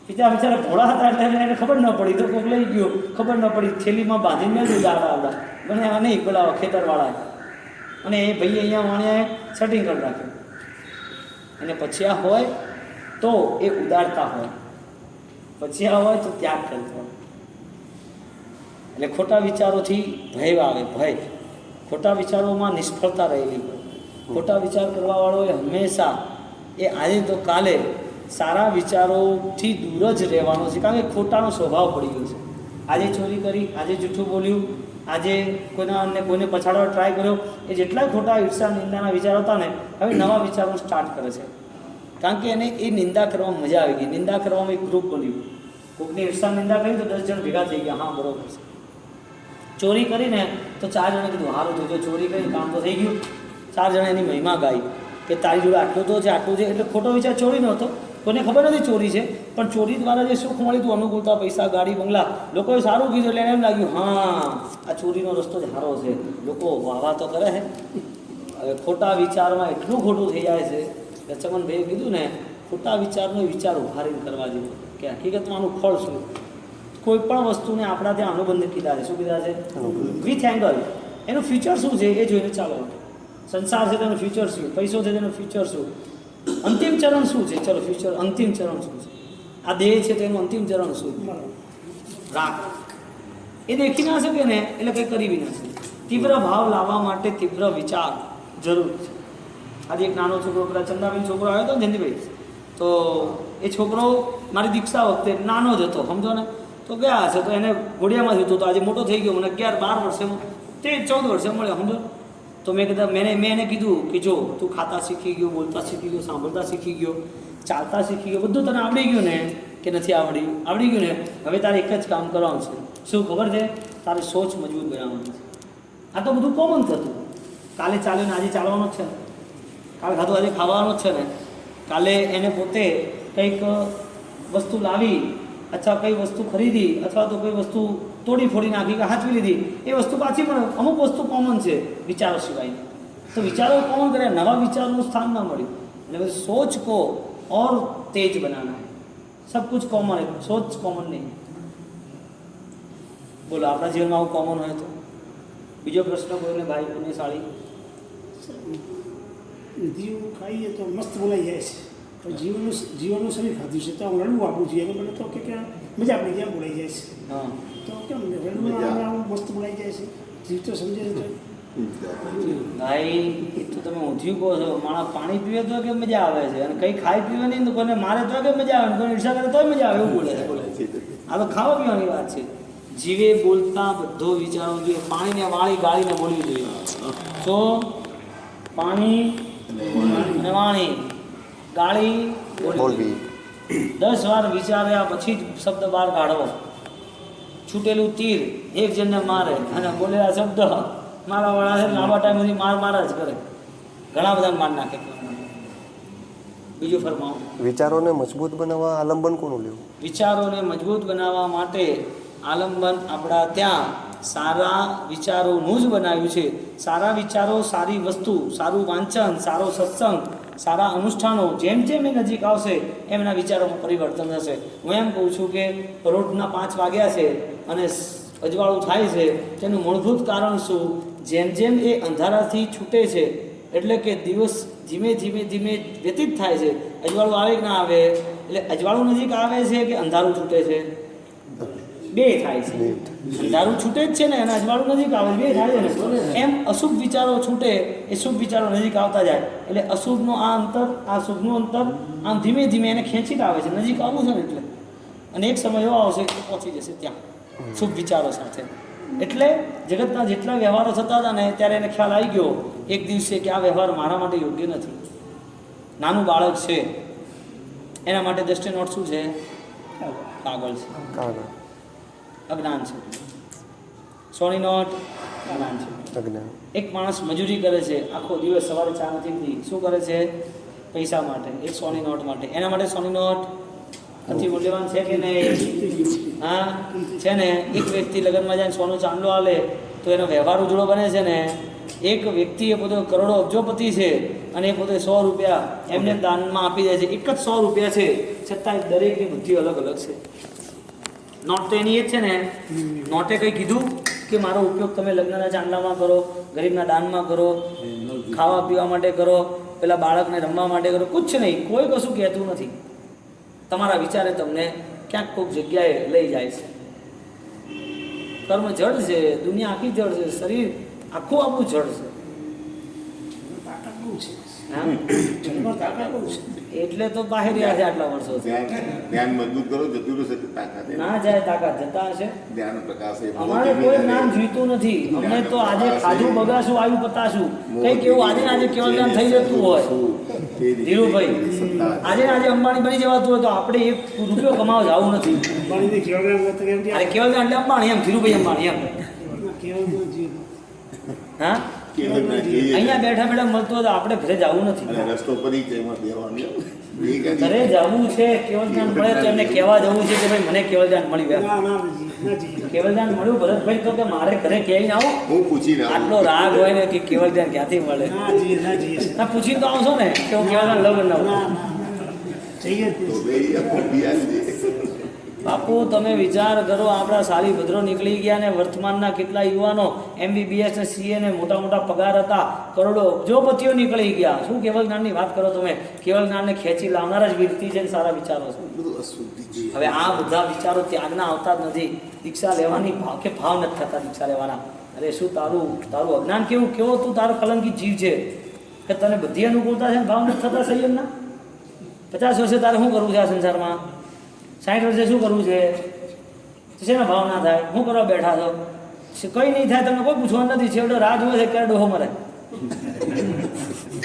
Speaker 1: બિચારા ભોળા હતા એટલે એને ખબર ન પડી, તો કોઈક લઈ ગયો, ખબર ન પડી, થેલીમાં બાંધીને મેળવ્યું દાડા આવડા બન્યા નહીં પેલા ખેતરવાળાએ, અને એ ભાઈ અહીંયા વાણિયાએ સેટિંગ કરી રાખ્યું. અને પછીયા હોય તો એ ઉદારતા હોય, પછીયા હોય તો ત્યાગ કરતો હોય. એટલે ખોટા વિચારોથી ભય આવે, ભય. ખોટા વિચારોમાં નિષ્ફળતા રહેલી હોય. ખોટા વિચાર કરવાવાળોએ હંમેશા એ આજે તો કાલે સારા વિચારોથી દૂર જ રહેવાનો છે, કારણ કે ખોટાનો સ્વભાવ પડી ગયો છે. આજે ચોરી કરી, આજે જૂઠું બોલ્યું, આજે કોઈને પછાડવા ટ્રાય કર્યો, એ જેટલા ખોટા ઈર્ષા નિંદાના વિચારો હતા ને, હવે નવા વિચારો સ્ટાર્ટ કરે છે. કારણ કે એને એ નિંદા કરવામાં મજા આવી ગઈ. નિંદા કરવામાં એક ગ્રુપ બન્યું, કોકની ઈર્ષા નિંદા કરી તો 10 જણ ભેગા થઈ ગયા, હા બરોબર છે. ચોરી કરીને તો 4 જણે કીધું સારું થયું, જો ચોરી કરી કામ તો થઈ ગયું. 4 જણા એની મહિમા ગાઈ કે તારી જોડે આટલું તો છે, આટલું છે. એટલે ખોટો વિચાર ચોરી નહોતો, કોઈને ખબર નથી ચોરી છે, પણ ચોરી દ્વારા જે સુખ મળ્યું હતું, અનુકૂળતા, પૈસા, ગાડી, બંગલા, લોકોએ સારું કીધું એટલે એને એમ લાગ્યું હા આ ચોરીનો રસ્તો જ સારો છે, લોકો વાહ તો કરે છે. હવે ખોટા વિચારમાં એટલું ખોટું થઈ જાય છે કે ચમનભાઈએ કીધું ને, ખોટા વિચારનો વિચાર ઉભારીને કરવા જેવો કે હકીકતમાં આનું ફળ શું. કોઈ પણ વસ્તુને આપણા ત્યાં અનુબંધ કીધા છે. શું કીધા છે? With angle. એનું ફ્યુચર શું છે એ જોઈને ચાલો. સંસાર છે તેનું ફ્યુચર શું, પૈસો છે તેનું ફ્યુચર શું, અંતિમ ચરણ શું છે, ચલો ફ્યુચર અંતિમ ચરણ શું છે, આ દેહ છે તેનું અંતિમ ચરણ શું, રાગ. એ દેખી ના શકે ને એટલે કંઈ કરી બી ના શકે. તીવ્ર ભાવ લાવવા માટે તીવ્ર વિચાર જરૂર છે. આજે એક નાનો છોકરો, પેલા ચંદાબેન છોકરો આવ્યો હતો ને જયંતિભાઈ, તો એ છોકરો મારી દીક્ષા વખતે નાનો જ હતો, સમજો ને, તો ગયા હશે તો એને ઘોડિયામાં જતો હતો. આજે મોટો થઈ ગયો, મને 11-12 વર્ષે, 13-14 વર્ષે મળ્યો, સમજો. તો મેં કીધા મેં એને કીધું કે જો તું ખાતા શીખી ગયો, બોલતા શીખી ગયો, સાંભળતા શીખી ગયો, ચાલતા શીખી ગયો, બધું તને આવડી ગયું ને કે નથી આવડ્યું? આવડી ગયું ને. હવે તારે એક જ કામ કરવાનું છે. શું ખબર છે? તારી સોચ મજબૂત બનાવવાની છે. આ તો બધું કોમન થતું. કાલે ચાલ્યું ને આજે ચાલવાનું જ છે ને, કાલે ખાધું આજે ખાવાનું જ છે ને, કાલે એને પોતે કંઈક વસ્તુ લાવી અથવા કઈ વસ્તુ ખરીદી અથવા તો કોઈ વસ્તુ તોડી ફોડી નાખી કે હાથવી લીધી, એ વસ્તુ પાછી પણ અમુક વસ્તુ કોમન છે વિચારો સિવાય. તો વિચારો કોમન કર્યા, નવા વિચારોનું સ્થાન ના મળ્યું. એટલે સોચ કો और तेज बनाना है, सब कुछ कॉमन है, सोच कॉमन नहीं है. બોલો આપણા જીવનમાં આવું કોમન હોય તો? બીજો પ્રશ્ન કોઈને ભાઈ પુણ્યશાળી?
Speaker 3: જીવ ખાઈએ તો મસ્ત બોલાઈ જાય છે, પણ જીવનનું શરીર ખાધું છે તો રડવું આપવું જોઈએ. એને મને તો કે મજા પડી જાય, બોલાઈ જાય છે.
Speaker 1: હા,
Speaker 3: તો કેમ રડવું મસ્ત બોલાઈ જાય છે, જીવ તો સમજે છે.
Speaker 1: ભાઈ એ તો તમે ઊંધિયું કહો છો. માણસ પાણી પીવે તો કે મજા આવે છે, અને કંઈ ખાઈ પીવે નહીં તો કોઈને મારે તો કે મજા આવે, કોઈ ઈર્ષા કરે તોય મજા આવે, એવું બોલે છે. આ તો ખાવા પીવાની વાત છે. જીવે બોલતા બધો વિચારવો જોઈએ. પાણીને વાળી ગાળીને બોલવી જોઈએ. તો પાણી અને વાણી ગાળી બોલવી. 10 વાર વિચાર્યા પછી જ શબ્દ બહાર કાઢવો. છૂટેલું તીર એક જણને મારે અને બોલેલા શબ્દ મારા વાળા છે, લાંબા ટાઈમ સુધી મારા જ કરે, ઘણા બધા માર નાખે. બીજું ફરમાવો.
Speaker 5: વિચારોને મજબૂત બનાવવા આલંબન કોનું લેવું?
Speaker 1: વિચારોને મજબૂત બનાવવા માટે આલંબન આપણા ત્યાં સારા વિચારોનું જ બનાવ્યું છે. સારા વિચારો, સારી વસ્તુ, સારું વાંચન, સારો સત્સંગ, સારા અનુષ્ઠાનો જેમ જેમ એ નજીક આવશે એમ એના વિચારોમાં પરિવર્તન થશે. હું એમ કહું છું કે રોજના 5 વાગ્યા છે અને અજવાળું થાય છે, તેનું મૂળભૂત કારણ શું? જેમ જેમ એ અંધારાથી છૂટે છે, એટલે કે દિવસ ધીમે ધીમે ધીમે વ્યતીત થાય છે. અજવાળું આવે કે ના આવે, એટલે અજવાળું નજીક આવે છે કે અંધારું છૂટે છે? બે થાય છે. અંધારું છૂટે જ છે ને, અને અજવાળું નજીક આવે, બે થાય છે ને. એમ અશુભ વિચારો છૂટે એ શુભ વિચારો નજીક આવતા જાય. એટલે અશુભનો આ અંતર, આ શુભનું અંતર આમ ધીમે ધીમે એને ખેંચી આવે છે, નજીક આવવું છે ને. એટલે અને એક સમય એવો આવશે કે પહોંચી જશે ત્યાં શુભ વિચારો સાથે. એટલે જગતના જેટલા વ્યવહારો થતા હતા ને ત્યારે એને ખ્યાલ આવી ગયો એક દિવસે કે આ વ્યવહાર મારા માટે યોગ્ય નથી. નાનું બાળક છે એના માટે દ્રષ્ટિ નોટ શું છે? કાગળ છે.
Speaker 5: કાગળ
Speaker 1: અજ્ઞાન છે. સોની નોટ અજ્ઞાન છે.
Speaker 5: અજ્ઞાન.
Speaker 1: એક માણસ મજૂરી કરે છે, આખો દિવસ સવારે ચા નથી પીધી, શું કરે છે? પૈસા માટે, એક સોની નોટ માટે. એના માટે સોની નોટ અતિ મૂલ્યવાન છે કે નહીં? હા છે ને. એક વ્યક્તિ લગ્નમાં જાય સોનું ચાંદલો આલે તો એનો વ્યવહાર ઉજળો બને છે ને. એક વ્યક્તિએ પોતે કરોડો અબજોપતિ છે અને એ પોતે 100 રૂપિયા એમને દાનમાં આપી દે છે. એક જ 100 રૂપિયા છે, છતાંય દરેકની બુદ્ધિ અલગ અલગ છે. નોટ તો એની એ જ છે ને. નોટે કંઈ કીધું કે મારો ઉપયોગ તમે લગ્નના ચાંદલામાં કરો, ગરીબના દાનમાં કરો, ખાવા પીવા માટે કરો, પેલા બાળકને રમવા માટે કરો, કુછ નહીં. કોઈ કશું કહેતું નથી. તમારા વિચારે તમને ક્યાંક કોઈક જગ્યાએ લઈ જાય છે. કર્મ જડ છે, દુનિયા આખી જડ છે, શરીર આખું આપણું જડ છે.
Speaker 3: તાકાત બહુ છે.
Speaker 1: હા
Speaker 3: જન્મ તાકાત બહુ છે.
Speaker 1: એટલે તો બહાર રહ્યા છે આટલા વર્ષો
Speaker 2: ધ્યાન મજબૂત કરો જતું રહેશે તાકાત એ.
Speaker 1: ના જાય તાકાત જતા હશે.
Speaker 2: ધ્યાન પ્રકાશ એ બહુ
Speaker 1: અમારે કોઈ જ્ઞાન જોઈતું નથી. અમને તો આજે ખાધું બગાશું આવ્યું પતાશું કંઈક એવું આજે ને આજે કેવળ જ્ઞાન થઈ જતું હોય. ધીરુભાઈ આજે ને આજે અંબાણી બની જવાતું હોય તો આપણે એક રૂપિયો કમાવા જવું નથી.
Speaker 3: અંબાણીને કેવળ જ્ઞાન તો કેમ કે
Speaker 1: અરે કેવળ જ્ઞાન એટલે અંબાણી એમ ધીરુભાઈ અંબાણી એમ
Speaker 3: કેવળ જ્ઞાન જીવ.
Speaker 1: હા
Speaker 2: કેવળ ના કહીએ.
Speaker 1: અહીંયા બેઠા બેઠા મળતું હોય તો આપણે ઘરે જવું નથી.
Speaker 2: અને રસ્તો પરિચયમાં બેહવાનું
Speaker 1: ઘરે જવું છે કેવળ જ્ઞાન મળે તો એમને કહેવા જવું છે કે ભાઈ મને કેવળ જ્ઞાન મળી ગયા.
Speaker 3: ના ના જી ના જી
Speaker 1: કેવળ જ્ઞાન મળ્યું ભરતભાઈ તો કે મારે ઘરે ક્યાંય આવો
Speaker 2: હું પૂછીને આવું.
Speaker 1: આટલો રાગ હોય ને કે કેવળ જ્ઞાન ક્યાંથી મળે.
Speaker 3: ના જી ના જી
Speaker 1: ના પૂછીને તો આવશો ને કે હું કેવળ જ્ઞાન લઉં ના
Speaker 3: ના ના જઈએ જ
Speaker 2: તો
Speaker 3: નહીં.
Speaker 2: ભાઈ આપણે
Speaker 1: બાપુ તમે વિચાર કરો આપણા સારી ભદ્રો નીકળી ગયા ને વર્તમાનના કેટલા યુવાનો MBBS ને CA ને મોટા મોટા પગાર હતા કરોડો અબજોપતિઓ નીકળી ગયા. શું કેવળ જ્ઞાનની વાત કરો તમે? કેવળ જ્ઞાનને ખેંચી લાવનારા જ વ્યક્તિ છે ને સારા વિચારો છે.
Speaker 2: બધું અશુદ્ધિ છે.
Speaker 1: હવે આ બધા વિચારો ત્યાગના આવતા જ નથી. દીક્ષા લેવાની ભાવ નથી થતા દીક્ષા લેવાના. અરે શું તારું અજ્ઞાન કેવો તું તારો કલંકિત જીવ છે કે તને બધી અનુકૂળતા છે ને ભાવ નથી થતા સંયમના. 50 વર્ષે તારે શું કરવું છે આ સંસારમાં? 60 વર્ષે શું કરવું છે? શેના ભાવ ના થાય? શું કરવા બેઠા છો? કંઈ નહીં થાય તમને કોઈ પૂછવાનું નથી. છેવટે રાહ જોવે છે ક્યારે ડોહો મરે.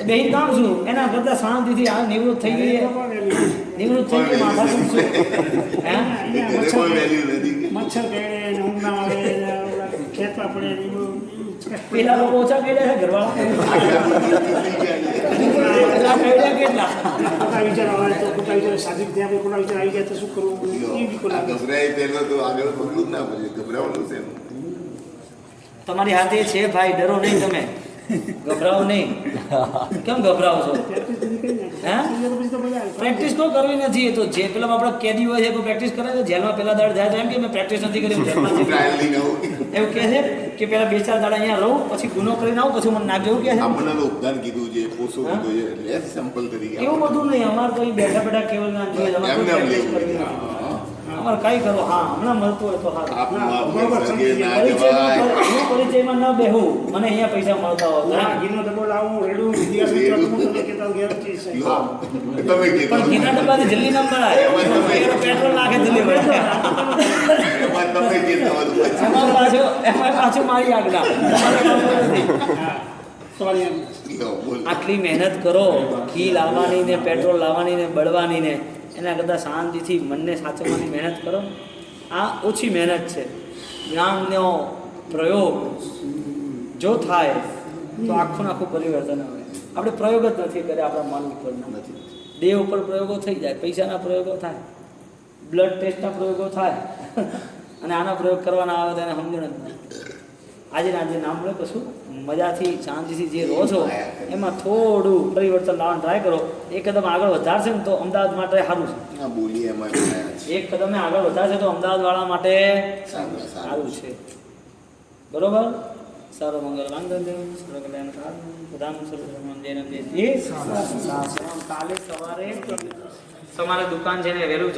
Speaker 1: બેહીને કામ શું? એના કરતાં શાંતિથી આ નિવૃત્ત થઈ ગઈ માથા શું હે
Speaker 2: એને કોઈ વેલ્યુ નથી.
Speaker 3: મચ્છર કરડે ને ઊંઘ ના આવે ને ખેતવા પડે ને એવું
Speaker 1: પેલા લોકો ઓછા કર્યા છે ઘરવાળા કેટલા
Speaker 3: ખોટા વિચાર આવે તો ખોટા વિચાર સાજી ત્યાં આપણે ખોટા વિચાર આવી જાય તો શું કરવું એ બી
Speaker 2: આ ગભરાય પહેલો તો આગળ પગલું જ ના પડે. ગભરાવાનું છે એનું.
Speaker 1: તમારી હાથે છે ભાઈ, ડરો નહીં તમે, ગભરાવો નહીં. કેમ ગભરાવો છો? પ્રેક્ટિસ કોઈ કરવી નથી. એ તો જે પેલા આપણે કેદી હોય છે કોઈ પ્રેક્ટિસ કરે છે જેલમાં પેલા દાડ જાય તો એમ કે મેં પ્રેક્ટિસ નથી કરી જેલમાં
Speaker 2: ટ્રાયલ લઈને આવું.
Speaker 1: એવું કહે છે કે પેલા 2-4 દાડા અહીંયા રહું પછી ગુનો કરીને આવું પછી મને નાખજો એવું કહે છે.
Speaker 2: આપણને તો ઉપદાન કીધું છે, પોસો કીધું છે, લેસ સેમ્પલ તરીકે
Speaker 1: એવું બધું નહીં. અમારે તો અહીં બેઠા કેવળ જ્ઞાન જોઈએ. અમારે કોઈ
Speaker 2: એમને એમ
Speaker 1: practice
Speaker 2: લેવું.
Speaker 1: કરવી નથી. અમારે કઈ કરો હા હમણાં મળતું હોય તો હા
Speaker 2: આપણું આપણે સગે ના જવાય.
Speaker 1: પરિચયમાં ન બેહું મને અહીંયા પૈસા મળતા હોય
Speaker 3: ઘીનો ડબ્બો લાવું રેડું ઇતિહાસ વિચારતું હું તમે કહેતા ઘેર ચીજ છે.
Speaker 2: લો, તમે
Speaker 1: પણ
Speaker 2: કીધું
Speaker 1: ઘીના ડબ્બાથી જલ્દી ન મળાય. પેટ્રોલ નાખે જલ્દી મળે.
Speaker 2: એમાં તમે કીધું હતું પછી.
Speaker 1: એમાં પાછું મારી આજ્ઞા. તમારે કામ નથી.
Speaker 3: હા તમારી એમ
Speaker 2: લો, બોલ.
Speaker 1: આટલી મહેનત કરો ઘી લાવવાની ને પેટ્રોલ લાવવાની ને બળવાની ને એના કરતાં શાંતિથી મનને સાચવવાની મહેનત કરો. આ ઓછી મહેનત છે. જ્ઞાનનો પ્રયોગ જો થાય તો આખું ને આખું પરિવર્તન આવે. આપણે પ્રયોગ જ નથી કરે આપણા મન ઉપરના.
Speaker 2: નથી.
Speaker 1: દેહ ઉપર પ્રયોગો થઈ જાય, પૈસાના પ્રયોગો થાય, બ્લડ ટેસ્ટના પ્રયોગો થાય અને આના પ્રયોગ કરવાના આવે તો એને સમજણ જ નથી. આજે ને આજે નામ લો કશું મજાથી શાંતિથી જે રહો છો એમાં થોડું પરિવર્તન લાવવાનું ટ્રાય કરો. એક કદમ આગળ વધારશે ને તો અમદાવાદ માટે સારું છે.
Speaker 2: આ બોલી એમાં બનાયા છે.
Speaker 1: એક કદમ આગળ વધારશે તો અમદાવાદવાળા માટે
Speaker 2: સારું,
Speaker 1: સારું છે. બરોબર. સર્વ મંગલ માંગલ્યમ સર્વ કલ્યાણ સાધનમ પ્રધાન સર્વધર્મ જયન કાલે સવારે તમારે દુકાન છે ને વહેલું જવું